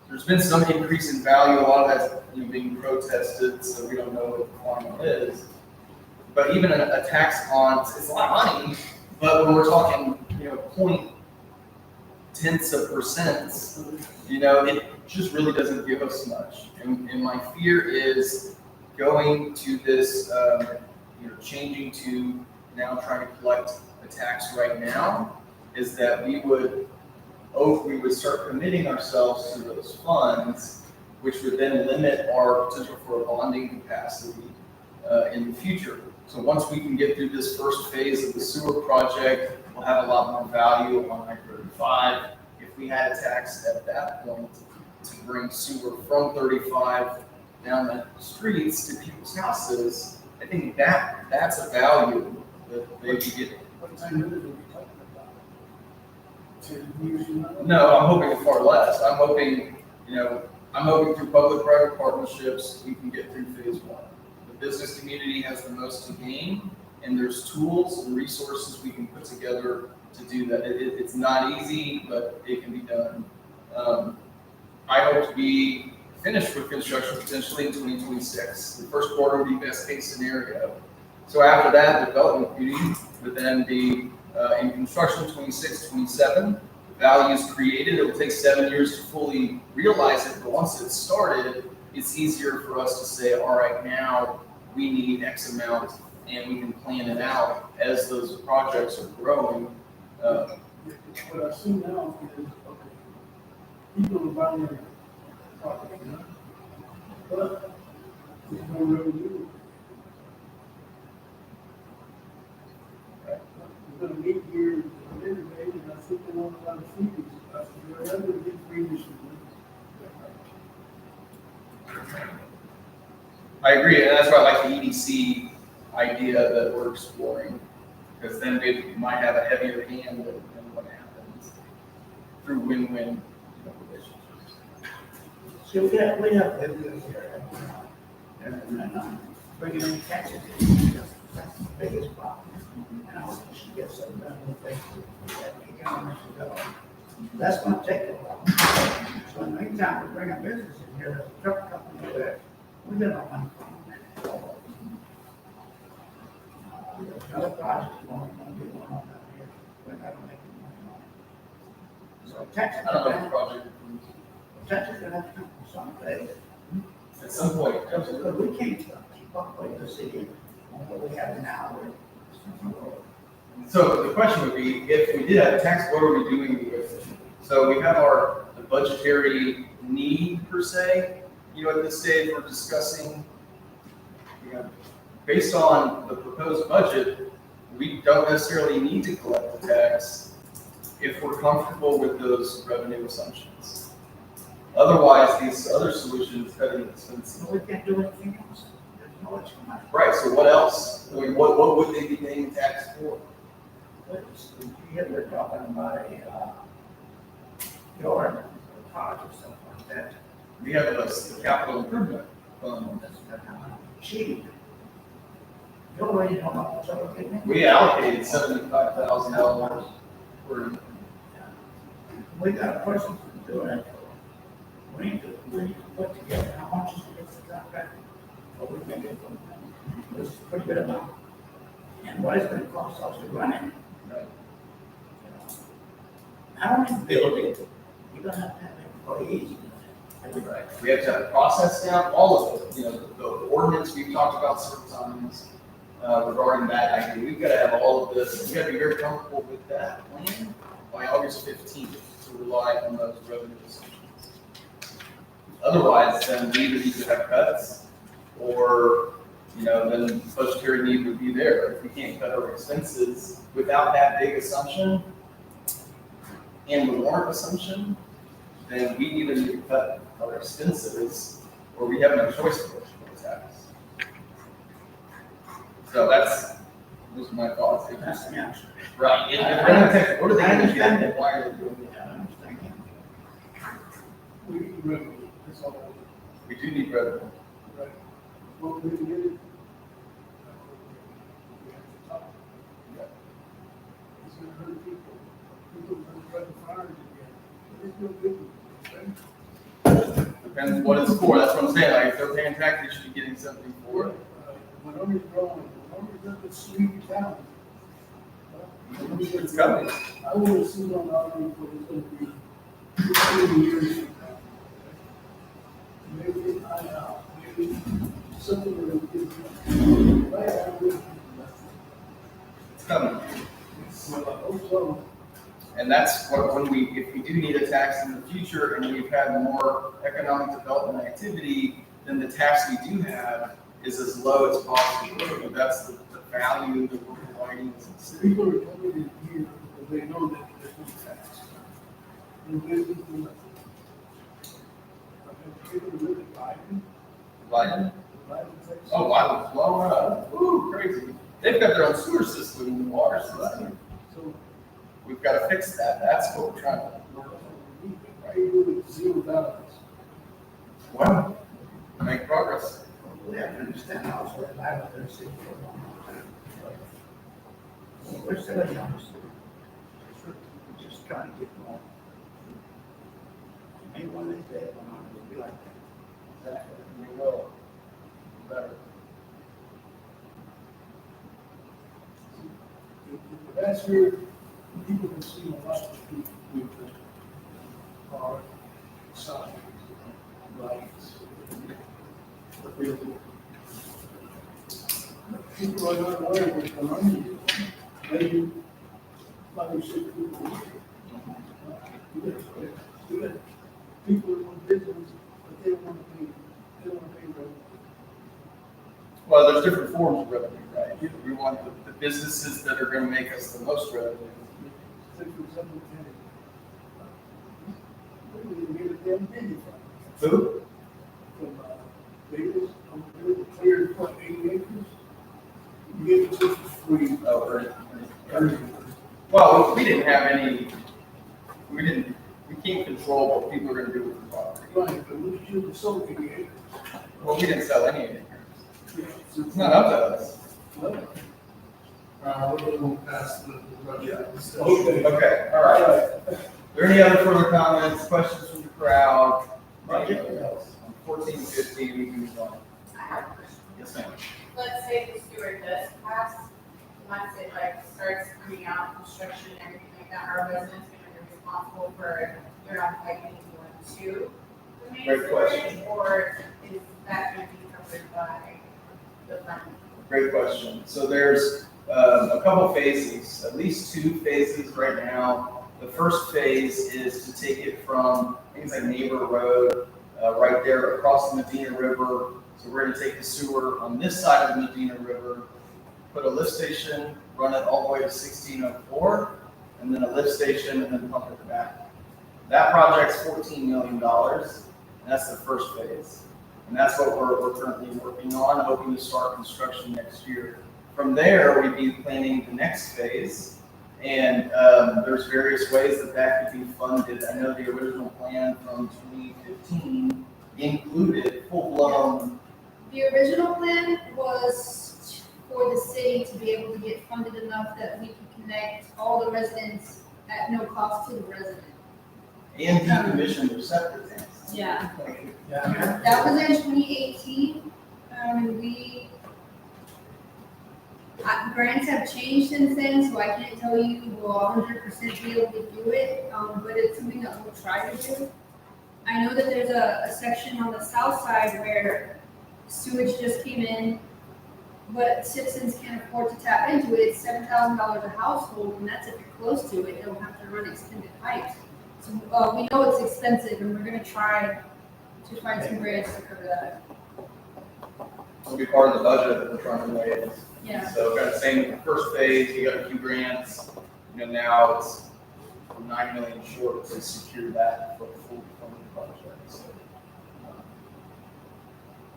There's been some increase in value. A lot of that's being protested, so we don't know what the quantum is. But even a tax on, it's a lot of money, but when we're talking, point tenths of percents, it just really doesn't give us much. And my fear is going to this, changing to now trying to collect a tax right now, is that we would start committing ourselves to those funds, which would then limit our potential for a bonding capacity in the future. So once we can get through this first phase of the sewer project, we'll have a lot more value on I-35. If we had a tax at that point to bring sewer from 35 down the streets to people's houses, I think that's a value that they could get. What time is it we talking about? 10 years from now? No, I'm hoping far less. I'm hoping through public-private partnerships, we can get through phase one. The business community has the most to gain, and there's tools and resources we can put together to do that. It's not easy, but it can be done. I hope to be finished with construction potentially in 2026. The first quarter would be best case scenario. So after that, development beauty would then be in construction 26, 27. The value is created. It will take 7 years to fully realize it, but once it's started, it's easier for us to say, all right, now we need X amount, and we can plan it out as those projects are growing. What I see now is, people are buying their property, but there's no revenue. We're gonna meet here today, and I think they want a lot of freebies. They're never get freebies from them. I agree, and that's why I like the EDC idea that we're exploring, because then we might have a heavier hand than what happens through win-win relationships. So we have business here. And bringing in taxes, that's the biggest problem. And I hope we should get some done with things that the government should go. That's gonna take a while. So in the meantime, we bring a business in here, there's a truck company there, we get our money from them. There's another project going on down here, we're not making money on it. So taxes. I don't know if the project Taxes are gonna come from someplace. at some point. We can't keep up with the city on what we have now. So the question would be, if we did have a tax, what are we doing with it? So we have the budgetary need per se. At this stage, we're discussing, based on the proposed budget, we don't necessarily need to collect the tax if we're comfortable with those revenue assumptions. Otherwise, these other solutions, cutting expenses. We can't do anything else. There's no extra money. Right, so what else? I mean, what would they be paying tax for? Here we're talking about a yard, a park or something like that. We have a capital improvement fund. That's not cheap. You already know how much I'm getting. We allocated $75,000 for. We got a person to do it. We need to put together how much is the contract, what we can get from them. This is a pretty good amount. And what it's gonna cost us to run it. Right. Not only build it, you're gonna have to have employees. Right. We have to have process down, all of it. The ordinance we've talked about several times regarding that idea. We've got to have all of this. We got to be very comfortable with that plan by August 15th to rely on those revenue assumptions. Otherwise, then we either need to have cuts or then budgetary need would be there. If we can't cut our expenses without that big assumption and the warrant assumption, then we either need to cut our expenses or we have no choice but to pay tax. So those are my thoughts. That's the answer. Right. If we're gonna take- What are they I gonna understand do? that. Why are they doing it? Yeah, I understand. We need revenue, that's all. We do need revenue. Right. Well, we can get it. We have to talk. It's gonna hurt people. People are gonna try to fire it again. It's no good, okay? Depends what it's for. That's what I'm saying. Like, if they're paying tax, they should be getting something for it. When Ormy's growing, when Ormy's up at Sweet Town. It's coming. I want to see on Ormy what it's gonna be 20 years from now. Maybe, maybe something that will give right out of it. It's coming. Well, I hope so. And that's what, if we do need a tax in the future and we've had more economic development activity, then the tax we do have is as low as possible. That's the value that we're providing as a city. People are coming in here because they know that there's no tax. No business, no nothing. People are really buying. Like, Buying tax. oh, wow, it's blowing up. Ooh, crazy. They've got their own sewer system and water system. So, We've got to fix that. That's what we're trying to work on. people with zero balance. Well, make progress. We have to understand also that I was there sitting for a long time. We're still young. We're just trying to get more. Maybe one of these days, I'm not gonna be like that. We will. Better. Last year, people have seen a lot of people with the car, signs, lights. People are not aware of what's going on. Maybe 5 or 6 people. Good. People want business, but they don't want to pay, they don't want to pay rent. Well, there's different forms of revenue, right? We want the businesses that are going to make us the most revenue. Say for example, where do you get a damn penny from? Who? From, Vegas, from the clear, what, 80 acres? You get it just for free. Oh, Ernie. Well, we didn't have any, we can't control what people are going to do with the property. Right, but we should sold 80 acres. Well, we didn't sell any of it. Yeah, so It's not up to us. well, We're going to move past the budget discussion. Okay. Okay, all right. Are there any other further comments, questions from the crowd? Anything else? 14, 15, we can move on. I have a question. Yes, ma'am. Let's say the sewer does pass, once it like starts coming out, construction, everything like that, are residents gonna be responsible for their own piping going to the main Great question. sewage? Or is that gonna be covered by the fund? Great question. So there's a couple phases, at least 2 phases right now. The first phase is to take it from things like Neighbor Road, right there across the Medina River. So we're going to take the sewer on this side of the Medina River, put a lift station, run it all the way to 1604, and then a lift station, and then pump it back. That project's $14 million, and that's the first phase. And that's what we're currently working on, hoping to start construction next year. From there, we'd be planning the next phase, and there's various ways that could be funded. I know the original plan from 2015 included full-blown. The original plan was for the city to be able to get funded enough that we could connect all the residents at no cost to the resident. And decommission their septic tanks. Yeah. Yeah. That was in 2018, and grants have changed since then, so I can't tell you we'll 100% be able to do it, but it's something that we'll try to do. I know that there's a section on the south side where sewage just came in, but citizens can't afford to tap into it. It's $7,000 a household, and that's if you're close to it, they'll have to run extended pipes. So we know it's expensive, and we're gonna try to find some grants to cover that. It'll be part of the budget that we're trying to raise. Yeah. So kind of same with the first phase, we got a few grants, now it's 9 million short to secure that for the full funded project, so.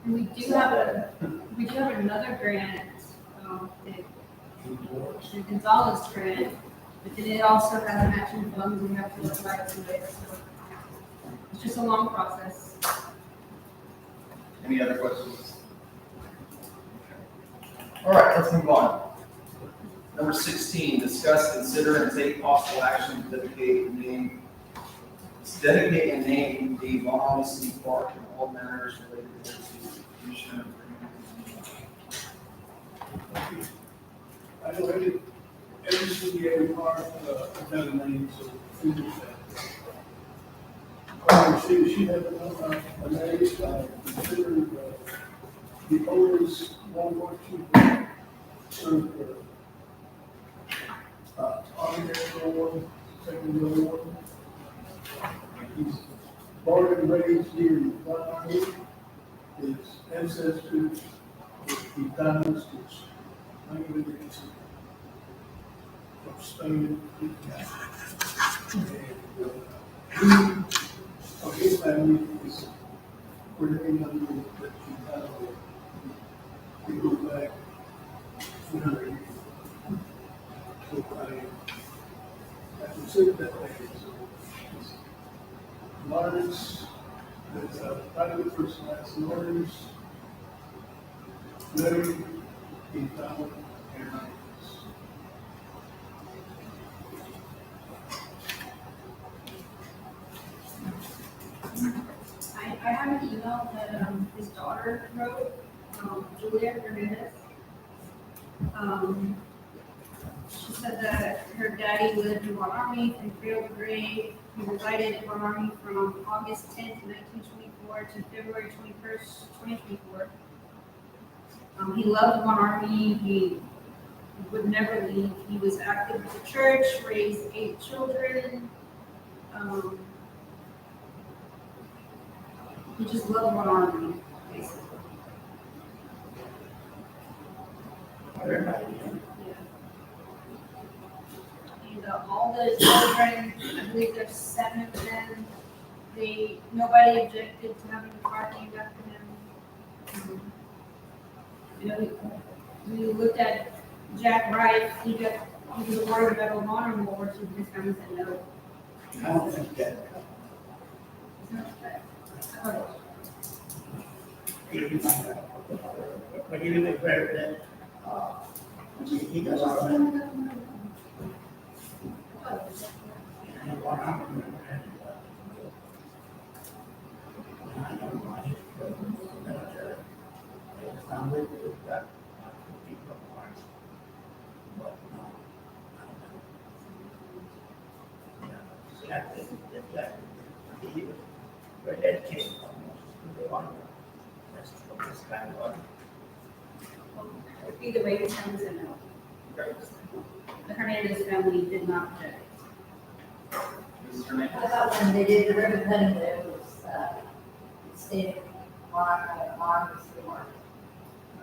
And we do have another grant, the Gonzalez grant, but then it also has matching funds we have to apply to it, so it's just a long process. Any other questions? All right, let's move on. Number 16, discuss, consider, and take possible action to dedicate and name the Von Ormy City Park and all matters related to Commissioner. I know every city, every park, has names of food that. She had a name, considered the oldest World War II served Army Air War, Second World War. He's born and raised here in Guadalupe. His ancestors, the diamonds, which languages from Spain. His family is, we're living under the we go back 200 years. So I consider that way. So, Lawrence, that's private first class Lawrence, Larry, in town, and I have an email that his daughter wrote, Julia Hernandez. She said that her daddy lived in Von Ormy and failed grade. He resided in Von Ormy from August 10th, 1924 to February 21st, 2024. He loved Von Ormy. He would never leave. He was active with the church, raised 8 children. He just loved Von Ormy, basically. Yeah. And all the children, I believe there's 7 of them, nobody objected to having a park named after him. We looked at Jack Wright, he was awarded Medal of Honor Award, so his family said no. I don't think that. But he was president, he does all that. And what happened, I don't know, he military. It's not with that, people of ours. But no, I don't know. Yeah, he was very dedicated, almost. That's what this guy was. Either way, his family said no. The Hernandez family did not object. Mrs. Hernandez? I thought when they did the ribbon cutting, that it was, stated on the store.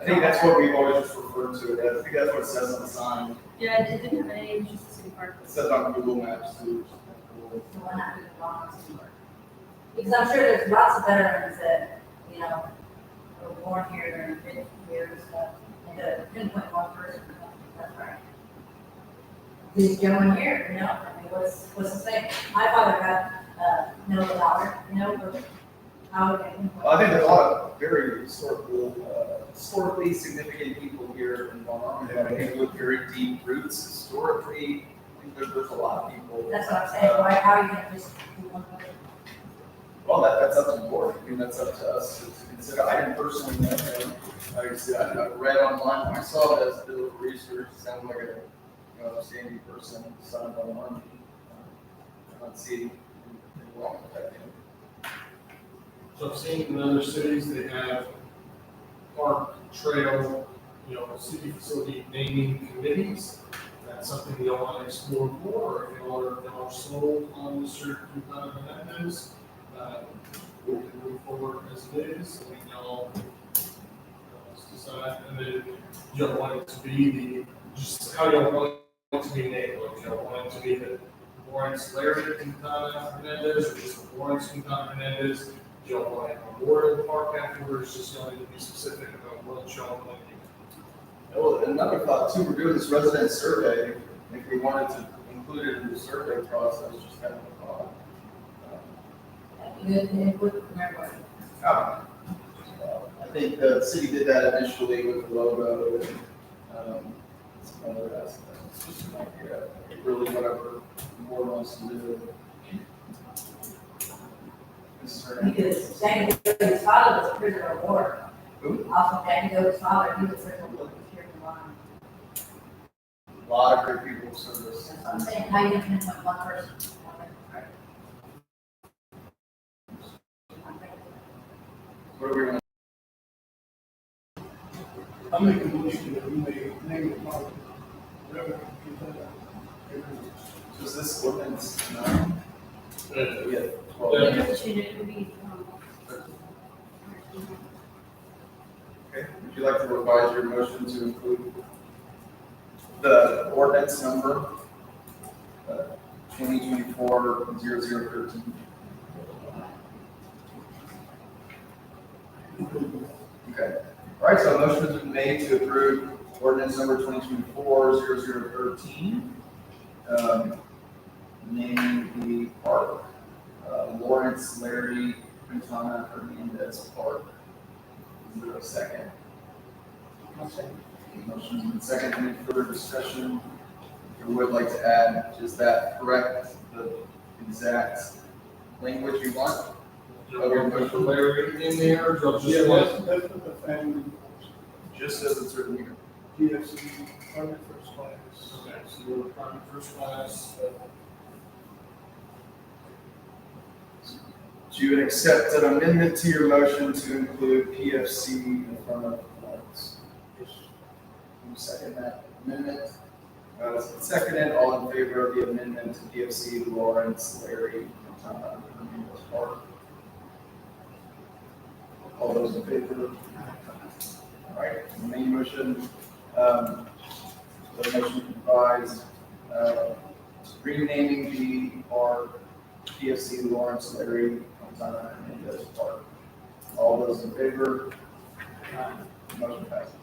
I think that's what we've always just referred to it as. I think that's what it says on the sign. Yeah, it didn't have a name, it was just a city park. It says on Google Maps too. The one that was on the store. Because I'm sure there's lots of veterans that, were born here during the years and stuff, and to pinpoint one person, that's right. These gentlemen here, I mean, what's the thing? My father got, no dollar, but how would I pinpoint? Well, I think there's a lot of very historically significant people here in Von Ormy. I think with very deep roots historically. I think there's a lot of people. That's what I'm saying, why, how are you gonna just do one person? Well, that's up to the board. I mean, that's up to us to consider. I didn't personally know him. Like I said, I read online. When I saw it as a bit of research, it sounded like a sandy person, son of Von Ormy. I don't see anything wrong with that. So I've seen in other cities, they have park, trail, city facility naming committees. That's something y'all want to explore more, or if y'all are sold on Mr. Hernandez, we can move forward as it is. I mean, y'all, it's sign, and then you don't want it to be just how you don't want it to be named, like you don't want it to be the Lawrence Larry Quintana Hernandez, or just the Lawrence Quintana Hernandez. You don't want a memorial park afterwards, just going to be specific about what y'all want to do. Well, another thought too, we're doing this resident survey, if we wanted to include it in the survey process, just kind of a thought. Good input from everybody. I think the city did that initially with the logo and, some other aspects, just an idea, really whatever the board wants to do. Mrs. Hernandez. Because Danny Doty's father was a prisoner of war. Who? Also, Danny Doty's father, he was a prisoner of war here in Line. A lot of great people service. That's what I'm saying, how you can pinpoint one person. What do we want? I make a motion that we may name it Mark. Reverend Quintana. Was this ordinance nine? Yeah, Yeah, 12. it should be, Okay, would you like to revise your motion to include the ordinance number 2024-0013? Okay, all right, so a motion has been made to approve ordinance number 2024-0013, naming the park Lawrence Larry Quintana Hernandez Park. Is there a second? Motion has been second. Any further discussion? If you would like to add, is that correct, the exact language you want? Put Larry in there, or just Yeah, want? that's what the family, Just as it's written here. PFC, private first class. Okay, so we're prime first class. Do you accept an amendment to your motion to include PFC in front of Lawrence? Yes. Can you second that amendment? Seconded, all in favor of the amendment to PFC Lawrence Larry Quintana Hernandez Park? All those in favor? All right, the main motion, the motion comprised, renaming the park PFC Lawrence Larry Quintana Hernandez Park. All those in favor? Motion passes.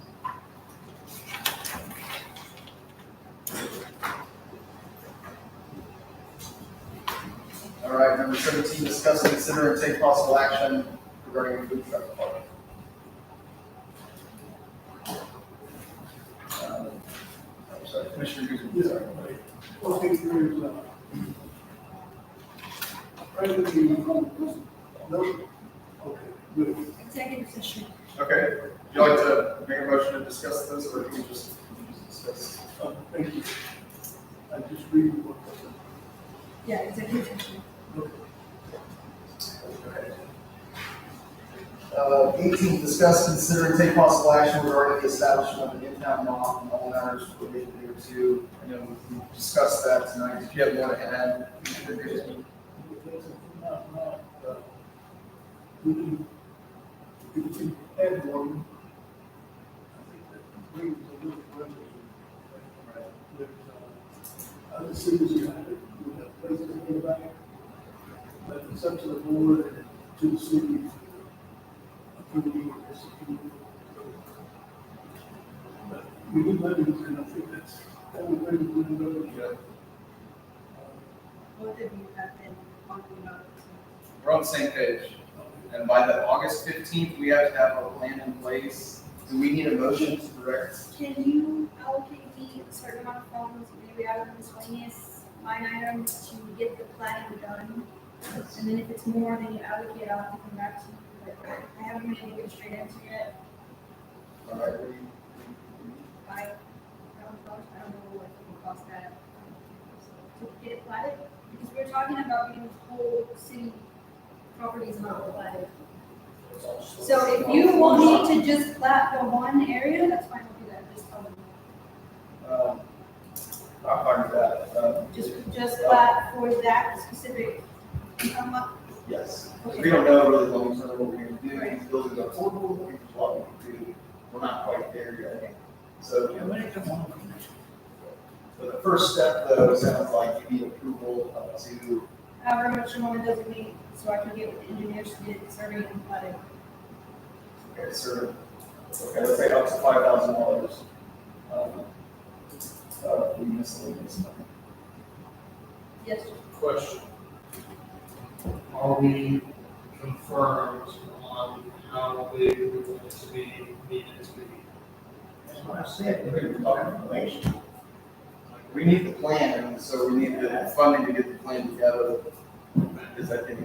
All right, number 17, discuss, consider, and take possible action regarding a food truck park. I'm sorry, Commissioner Guzman, sorry. Okay, there's, privately, no, okay, good. executive session. Okay, would you like to make a motion to discuss this, or can we just discuss? Thank you. I just read what. Yeah, executive session. Okay. 18, discuss, consider, and take possible action regarding the establishment of an in-town law and all matters related thereto. I know we discussed that tonight. If you have more to add, Commissioner Guzman. We can add one. I think that brings a little revenue. There's, other cities who have places in the back. But it's up to the board and to the city. Approving or disapproving. But we need money, and I think that would bring a good revenue. Both of you have been talking about it. We're on the same page. And by the August 15th, we have to have a plan in place. Do we need a motion to direct? Can you allocate me a certain amount of funds, maybe out of the miscellaneous line items to get the planning done? And then if it's more than you allocate, I'll have to come back to you. But I haven't been able to get a straight answer yet. All right. I don't know what it will cost that. To get it platted, because we're talking about getting the whole city properties not platted. So if you want me to just plat the one area, that's fine, I'll do that, just tell me. I'm fine with that. Just plat for that specific, Yes. Okay. We don't know really long term what we're going to do. These buildings are affordable. We just want to do. We're we're not quite there yet. So, Yeah, when it come on. so the first step though sounds like you need approval up to, However much you want to designate, so I can get with the engineers to get surveyed and platted. okay, sir, okay, let's say up to $5,000. We miscellaneous money. Yes, Question. Are we confirmed on how big we want it to be, need it to be? That's what I said, we're gonna talk information. We need the plan, and so we need the funding to get the plan together. Because I think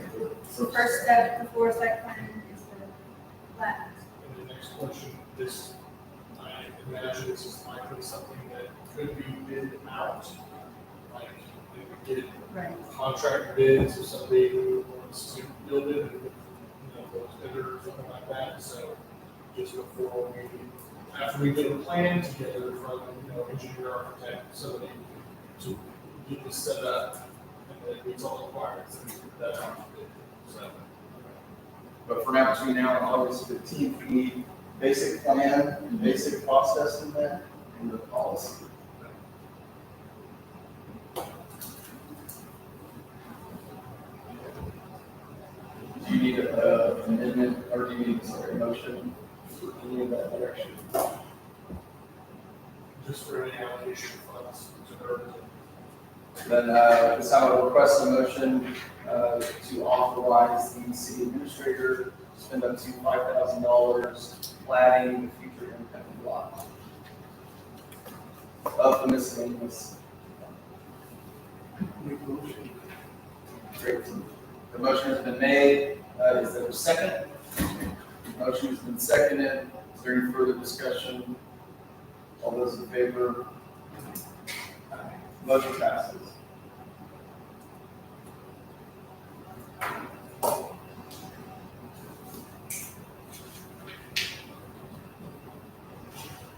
so first step before site plan is the plat. And the next question, this, I imagine this is likely something that could be bid out. Like, if we get Right. contract bids or somebody who wants to build it, and, goes bigger or something like that, so just before we, after we get a plan together from, engineer, architect, somebody to get this set up, and then it meets all the requirements, and that's how we bid, so. But for now, between now and August 15th, we need basic plan, basic cost estimate, and the policy. Do you need an amendment, or do you need a motion for any of that direction? Just for any allocation of funds to her. Then, this time I will request a motion, to authorize the city administrator to spend up to $5,000 planning the future independent lot of the miscellaneous. Great. The motion has been made. Is there a second? The motion has been seconded. Is there any further discussion? All those in favor? Motion passes.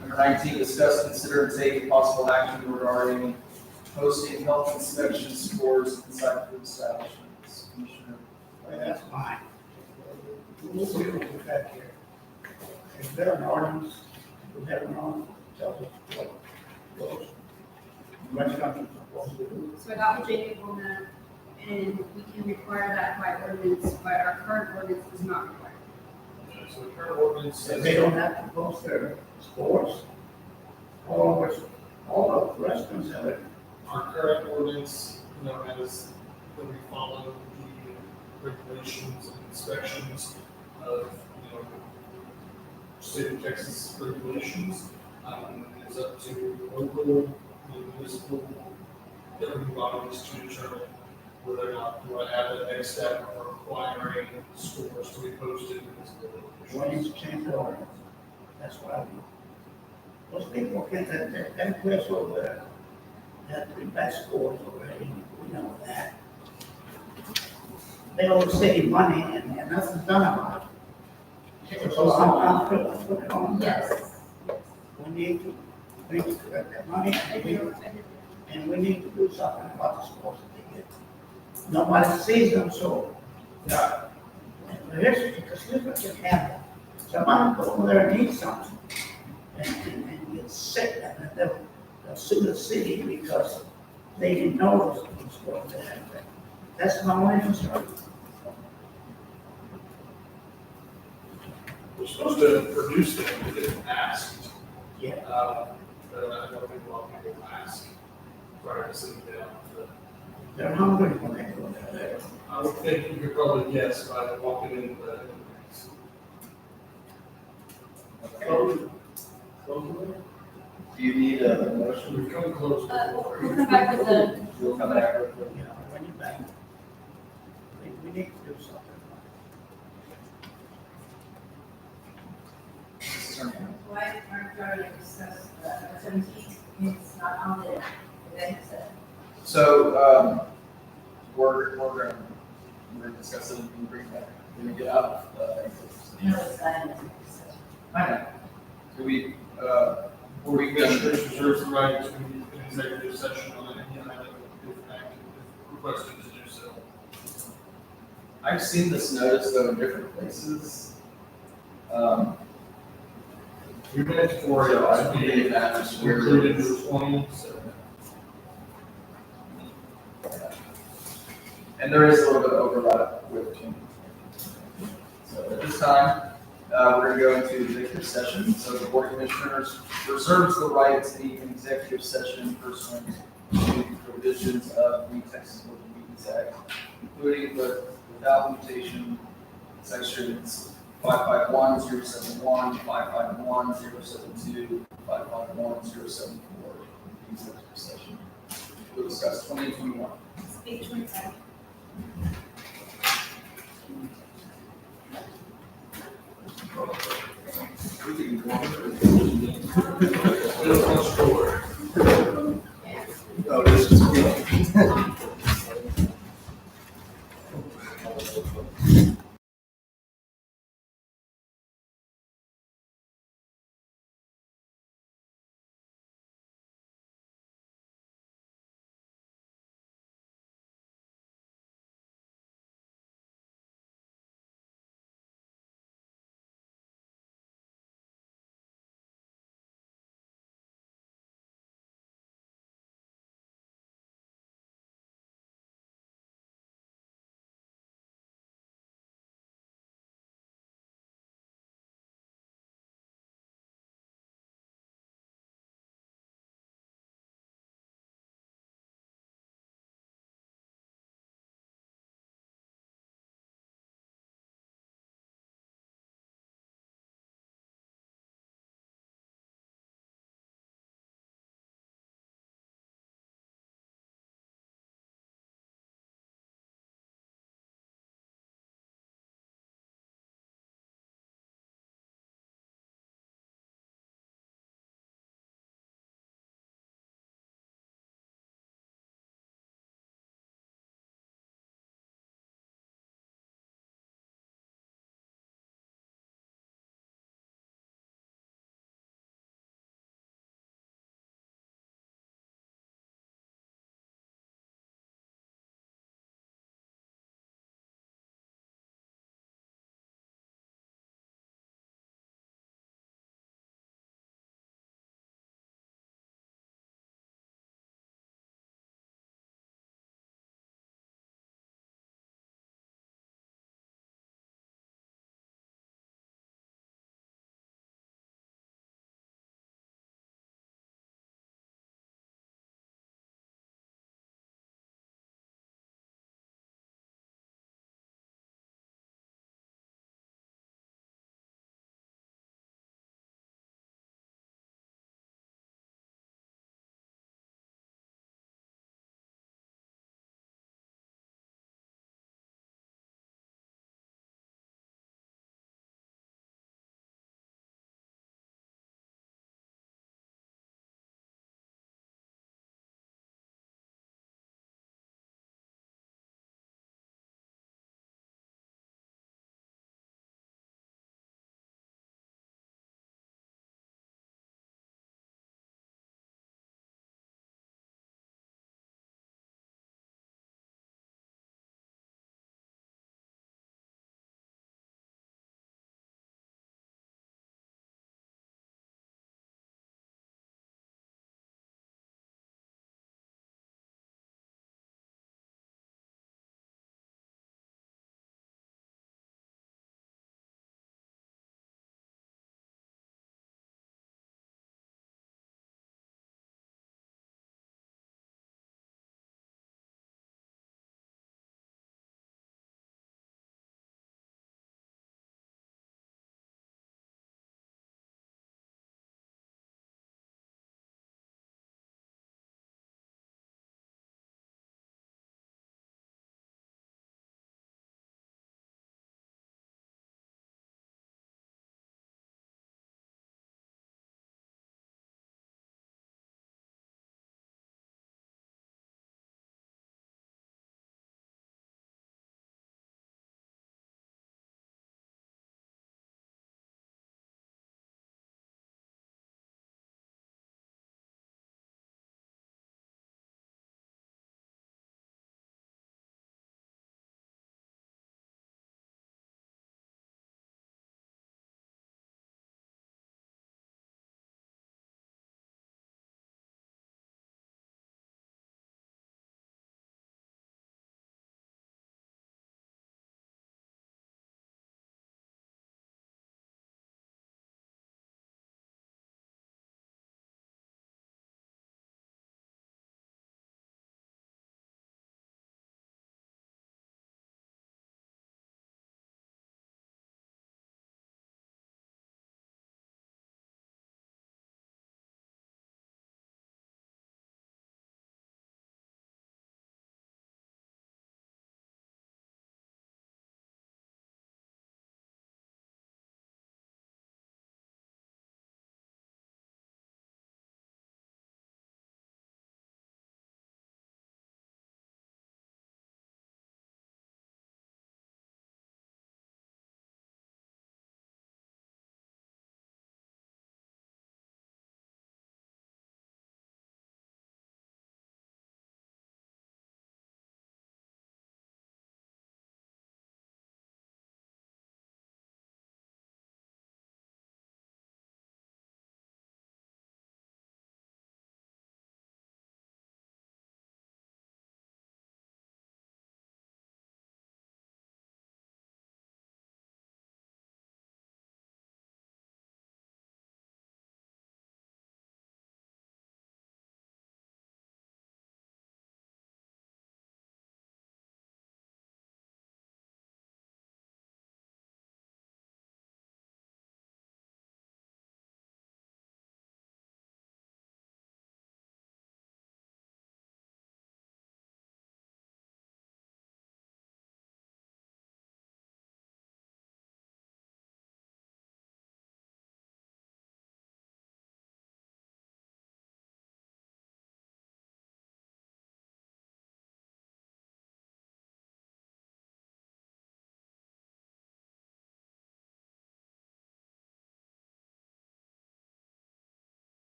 Number 19, discuss, consider, and take possible action regarding posting health inspection scores inside food establishments. Commissioner. Well, that's fine. We'll put that here. Is there an ordinance, we have an ordinance, tells us what goes, restaurants are supposed to do? So I got with Jacob on that, and we can require that by ordinance, but our current ordinance does not require. So the current ordinance So says. they don't have to post their scores? All of the restaurants have it. Our current ordinance, has that we follow the regulations and inspections of, state of Texas regulations. It's up to local, municipal, governing bodies to determine whether or not we want to have that next step of requiring scores to be posted in this When location. you change the ordinance, that's what I do. Those people get that place over there, have three bad scores already, we know that. They owe the city money and nothing's done about it. So I'm put it on there. Yes. We need to collect that money and we need to do something about the scores that they get. Nobody sees them, so, here's what can happen. Somebody go over there and eat something and get sick, and they'll sue the city because they didn't know those scores that happened. That's my only concern. We're supposed to produce them if asked. Yeah. But I don't think a lot of people ask prior to sitting down. But They're hungry when they go there. I would think you could probably guess by walking in the. Do you need a motion? We've come close. We'll come back with the, We'll come back with You know, when you're back, we need to do something. Why aren't we already discussed the 17th? It's not on the event set. So, we're gonna discuss it and bring it back when we get out of, No, it's not in the I know. Do we, or we Commissioners reserve the right to an executive session on any item if requested to do so. I've seen this notice though in different places. We've been at 4, I think it matters we're where included it is. to 20, so. And there is a little bit of overlap with Kim. So at this time, we're gonna go into executive session. So the board of commissioners reserves the right to meet in executive session pursuant to the provisions of the Texas Open Meetings Act, including without limitation sections 551-071, 551-072, 551-074, executive session. We'll discuss 2021. Speak 25. Oh, this is.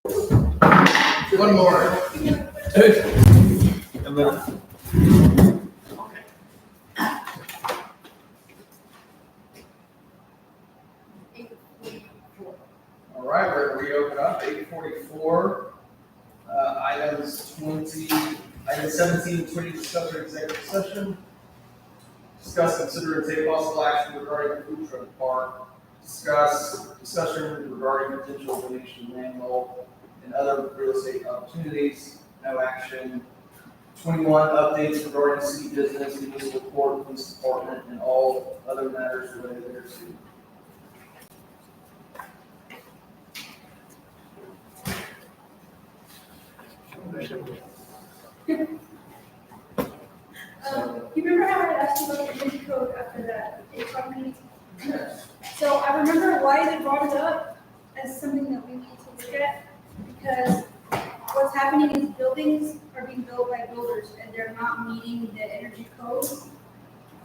One more. And then, All right, we're gonna reopen up, 8:44. Item 17, 20, discuss or executive session. Discuss, consider, and take possible action regarding the food truck park. Discussion regarding potential donation manual and other real estate opportunities. No action. 21, updates regarding city business, municipal court, police department, and all other matters related thereto. You remember how I asked you about the energy code after that ACOG meeting? So I remember why they brought it up as something that we need to look at, because what's happening is buildings are being built by builders and they're not meeting the energy code.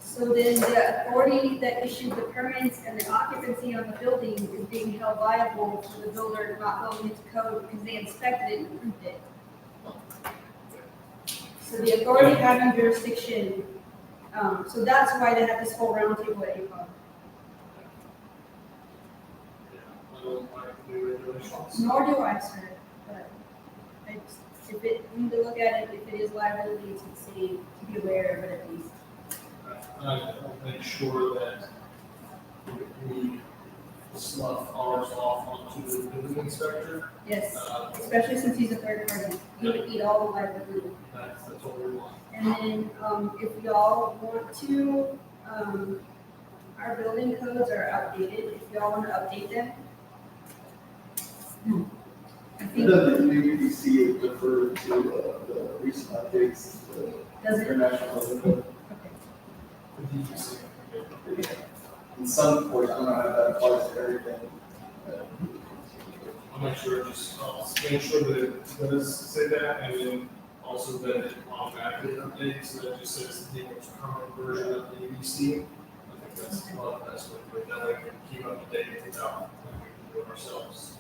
So then the authority that issued the permits and the occupancy on the building is being held liable for the builder not going into code because they inspected it and approved it. So the authority having jurisdiction, so that's why they had this whole roundtable at ACOG. I don't like the regulations. Nor do I, sir, but we need to look at it, if it is liability to the city, to be aware of it at least. I'll make sure that we slough ours off onto the building inspector. Yes, Uh, especially since he's a third party, he would eat all the liability. That's all we want. And then, if y'all want to, our building codes are outdated, if y'all want to update them. I think, Doesn't UPC refer to the recent updates, does it? international code? Okay. In some ports, I don't know how that applies to everything. I'll make sure, make sure that it does say that, and then also that it automatically updates, so that it just says the most current version of the UBC. I think that's a lot of best way to do it, that way we can keep up to date without having to do it ourselves.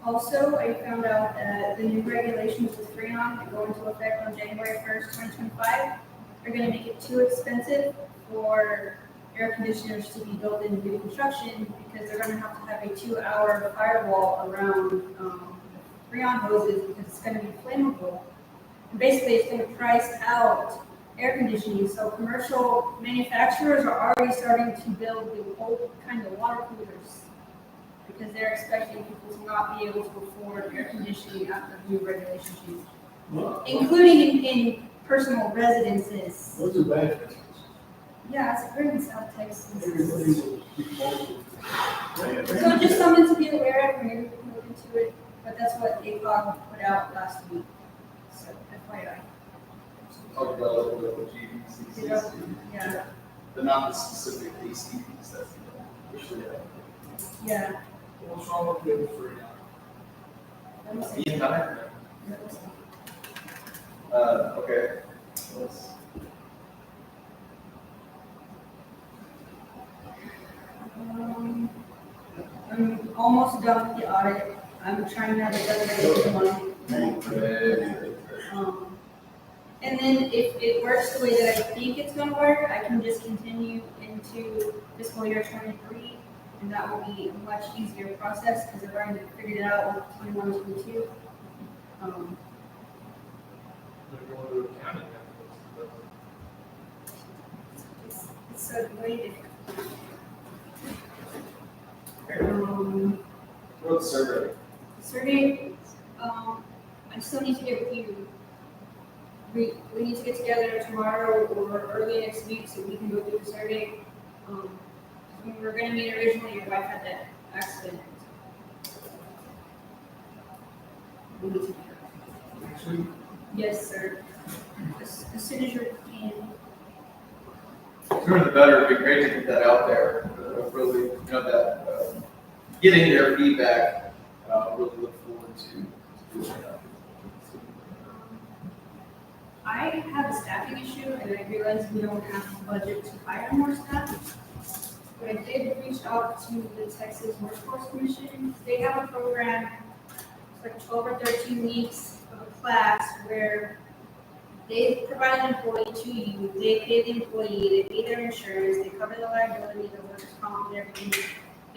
Also, I found out that the new regulations with Freon that go into effect on January 1st, 2025, are going to make it too expensive for air conditioners to be built in new construction because they're going to have a 2-hour firewall around Freon hoses because it's going to be flammable. And basically, it's going to price out air conditioning. So commercial manufacturers are already starting to build the old kind of water coolers because they're expecting people to not be able to afford air conditioning after new regulations, including in personal residences. Those are bad things. Yeah, it's very in South Texas. Everybody will be voting. So just something to be aware of, maybe we can look into it, but that's what ACOG put out last week. So FYI. Talk about a little bit of the GBCs, Yeah, but not the specific ACPs, that's the issue. yeah. What's wrong with getting free? That was The entire, that was- okay. Let's- I'm almost done with the audit. I'm trying to have it done by the end of the month. And then if it works the way that I think it's gonna work, I can just continue into fiscal year 23, and that will be a much easier process, because I've already figured it out with 21, 22. They're going to accounting. It's so way different. What's the survey? Survey, I still need to get with you. We need to get together tomorrow or early next week so we can go through the survey. When we were gonna meet originally, your wife had that accident. We need to do that. Next week, Yes, sir. As soon as you can. Sooner the better, it'd be great to get that out there, really, that, getting their feedback, really look forward to doing that. I have a staffing issue and I realize we don't have the budget to hire more staff. But I did reach out to the Texas Workforce Commission. They have a program like 12 or 13 weeks of a class where they provide an employee to you, they pay the employee, they pay their insurance, they cover the liability, the workers' comp, and everything.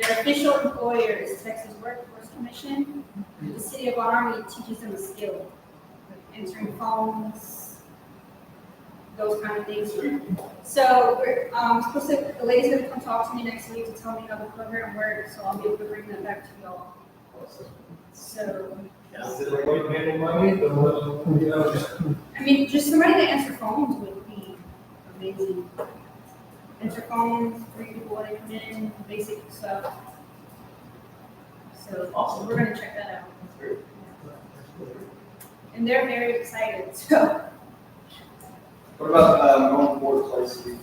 Their official employer is Texas Workforce Commission. The city of Ormy teaches them a skill, like answering phones, those kind of things. So we're supposed to, the lady's gonna come talk to me next week to tell me how the program works, so I'll be able to bring that back to y'all. So, Is it like you handle money? You know, I mean, just somebody to answer phones would be amazing. Answer phones, greet people when they come in, basic stuff. So, Awesome. we're gonna check that out. And they're very excited, so. What about, going forward, place we,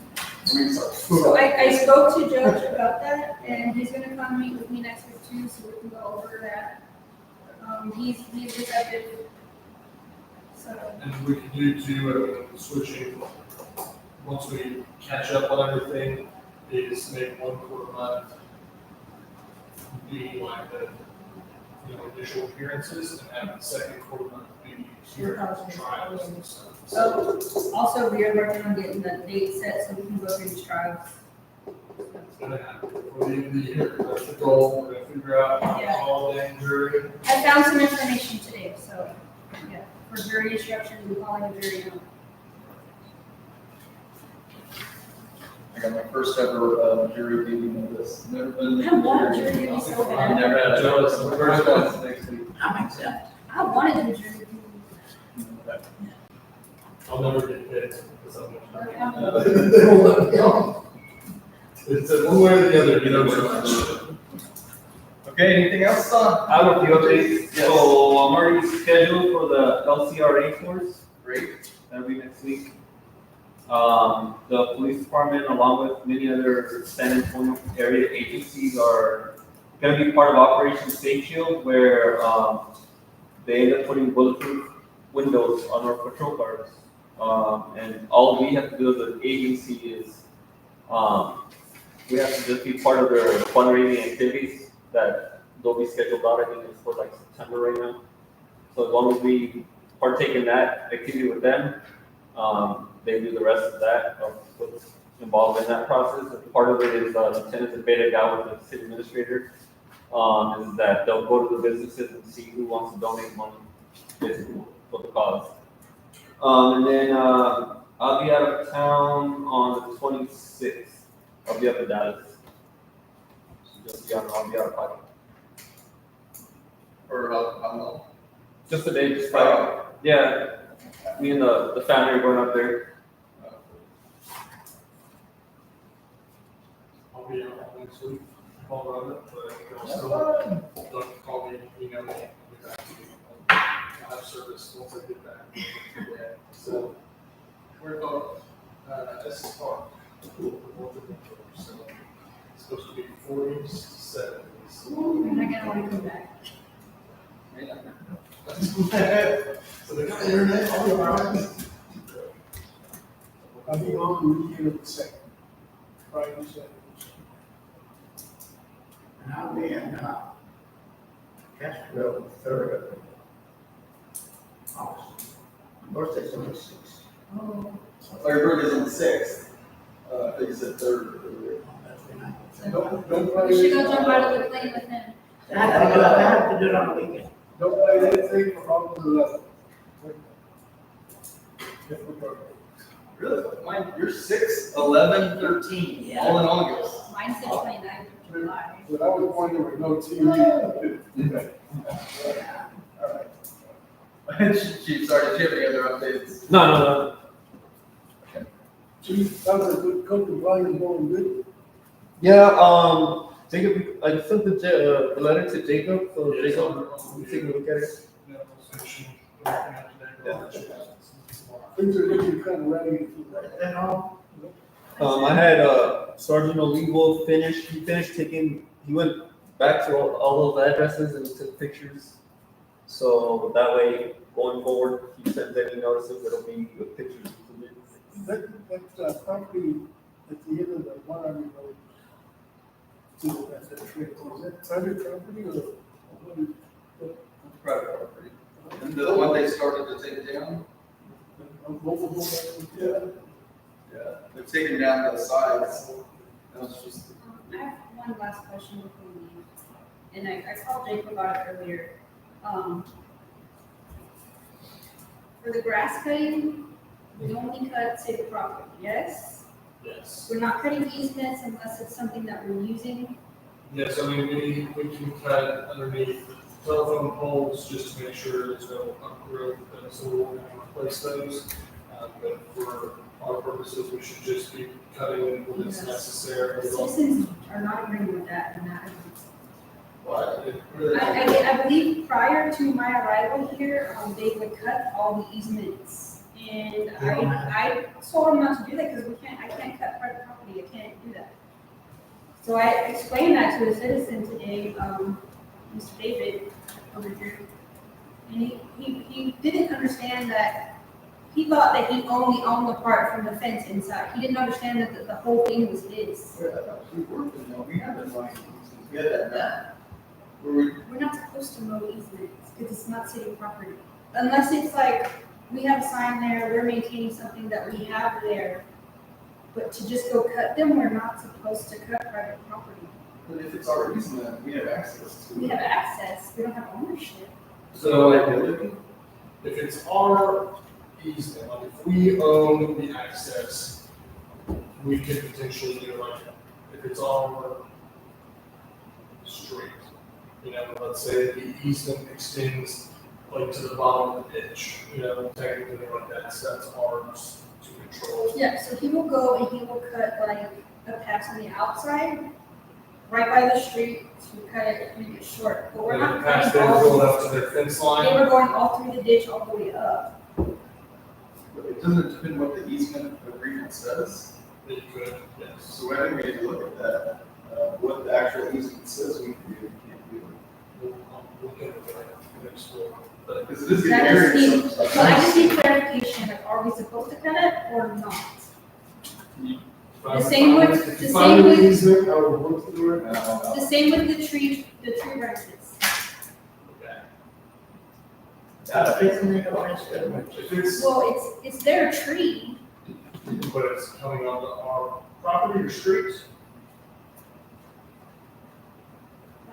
So I spoke to Judge about that, and he's gonna come meet with me next week too, so we can go over that. He's receptive. So, And we can do too, switching, once we catch up on everything, is make one quarter month be like the, initial appearances, and have the second quarter month be hearings and trials and stuff. so also we are working on getting the date set so we can go through these trials. It's gonna happen before the end of the year, that's the goal, we're gonna figure out Yeah. all the jury. I found some information today, so, yeah, for jury instructions and calling a jury out. I got my first ever, jury duty notice. Never been. I want jury duty so I've bad. never had a notice, the first one's next week. I'm exempt. I wanted to do jury duty. I'll never get picked, because I'm but, not. It's one way or the other, so much. Okay, anything else, Don? I have a few updates. Yes. So I'm already scheduled for the LCRA course. Great. That'll be next week. The police department, along with many other San Antonio area agencies, are going to be part of Operation Safe Shield, where they end up putting bulletproof windows on our patrol cars. And all we have to do as an agency is we have to just be part of their fundraising activities that they'll be scheduled out. I think it's for like September right now. So as long as we partake in that activity with them, they do the rest of that, of what's involved in that process. And part of it is Lieutenant and Beta Gal with the city administrator, is that they'll go to the businesses and see who wants to donate money basically for the cause. And then I'll be out of town on the 26th. I'll be up in Dallas. So just I'll be out of pocket. For how long? Just a day, just Friday. Yeah, me and the family are going up there. I'll be out next week, I'll run it, but I'll still, don't call me, email me, I'll be back to you. I'll have service once I get back. Yeah, so, we're going, Estes Park. So, it's supposed to be 40s to 70s. I'm not gonna want to come back. So they got internet, all the right. I'll be on the weekend of the second, Friday, Saturday. And I'll be in, Castroville, the third of August. Birthday's on the sixth. Oh, Our birthday is on the 6th. I think you said 3rd. That's the night. Don't we should play, go jump out of the plane with him. I have to do it on the weekend. don't play anything for August 11th. Different birthday. Really? Mine, you're 6, 11, 13, Yeah. all in August. Mine said 29th of July. But I was born there with no TV. Yeah. All right. Chief, sorry, do you have any other updates? No. Chief, that was a good coach, Brian, going good. Yeah, Jacob, I sent the letter to Jacob, so Jacob, you take a look at it. Things are looking kind of ready. And all, I had Sergeant Olivo finish. He finished taking. He went back to all those addresses and took pictures. So that way, going forward, if he sends any notices, it'll be with pictures included. That property at the end of the one Army Road, to that trail, is that private property or what is- Private property. And the one they started to take down, yeah, they've taken down the sides. That was just, I have one last question before we leave, and I called Jake about it earlier. For the grass cutting, we only cut city property, yes? Yes. We're not cutting easements unless it's something that we're using. Yes, I mean, we can cut underneath the telephone poles just to make sure there's no upgrowth, so we won't have to replace those. But for our purposes, we should just be cutting when it's necessary. Citizens are not agreeing with that, and that is. But it really. I believe prior to my arrival here, they would cut all the easements. And I told them not to do that because I can't cut private property, I can't do that. So I explained that to a citizen today, Mr. David over here. And he didn't understand that, he thought that he only owned the part from the fence inside. He didn't understand that the whole thing was his. we have it like, we had that map. We're not supposed to mow easements because it's not city property. Unless it's like, we have a sign there, we're maintaining something that we have there. But to just go cut them, we're not supposed to cut private property. But if it's our easement, we have access to it. We have access, we don't have ownership. So like, if it's our easement, like if we own the access, we could potentially do like, if it's our street, you know, let's say the easement extends like to the bottom of the ditch, you know, technically like that's ours to control. Yeah, so he will go and he will cut like a patch on the outside, right by the street to cut it and make it short. But we're And not in the past, cutting they were all, going up to their fence they line. were going all through the ditch all the way up. But it doesn't depend what the easement agreement says. That you could, yes. So I think we need to look at that, what the actual easement says we can do, we can't do. We'll get into that next week. But Because this is So I getting just very need, some so I just need clarification, like, are we supposed to cut it or not? The same with, if the you find same an with, easement, I would work through it. the same with the tree branches. Okay. Fixing it, or it's good. If it's, Well, it's their tree. but it's coming onto our property or streets,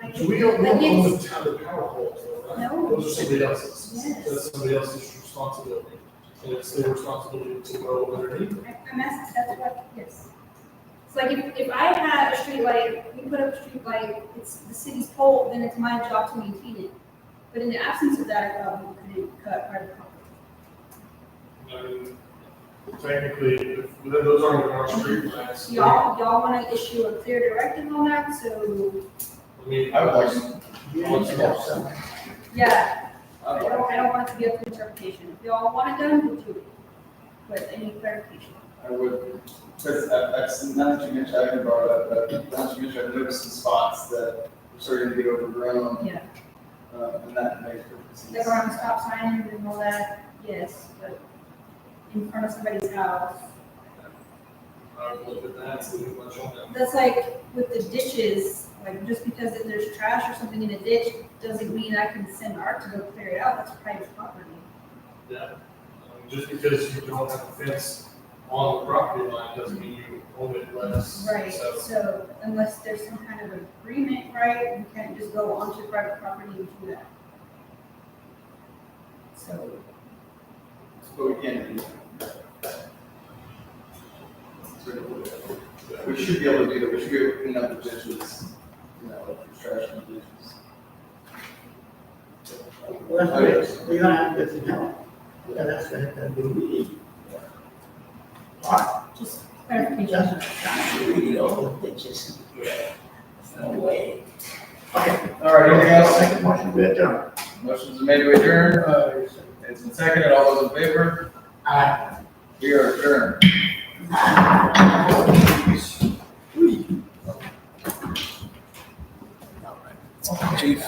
Like, so we don't like own it's- the town, the power poles, though, right? No. Those are somebody else's. Yes. That's somebody else's responsibility. And it's their responsibility to go underneath. I'm asking, that's what, yes. It's like if I had a street light, we put up a street light, it's the city's pole, then it's my job to maintain it. But in the absence of that, I thought we couldn't cut private property. I mean, technically, if those aren't even our street lights. Y'all wanna issue a clear directive on that, so, I mean, I would like to. yeah. I don't want it to be up to interpretation. If y'all want it done, we'll do it. But I need clarification. I would, because I've, not that you mentioned, I haven't brought it up, but not that you mentioned, I've noticed some spots that are starting to get overgrown. Yeah. And that makes perfect sense. Like around the stop sign and all that, yes, but in front of somebody's house. I would look at that, see how much on that. That's like with the ditches, like just because if there's trash or something in a ditch, doesn't mean I can send Art to go clear it out, that's private property. Yeah. Just because you don't have a fence on the property line doesn't mean you own it less. Right, So, so unless there's some kind of agreement, right, you can't just go onto private property and do that. So, But we can't do that. We should be able to do that, we should be able to clean up the ditches, you know, like the trash in the ditches. Well, that's great. We're gonna have to get some help. Yeah, that's gonna be really. just clarification. Doesn't really all the ditches. There's no way. Okay. All right, anything else? Second motion, we adjourn. Motion's been made to adjourn, it's been seconded, all those in favor? Aye. We are adjourned. Chief.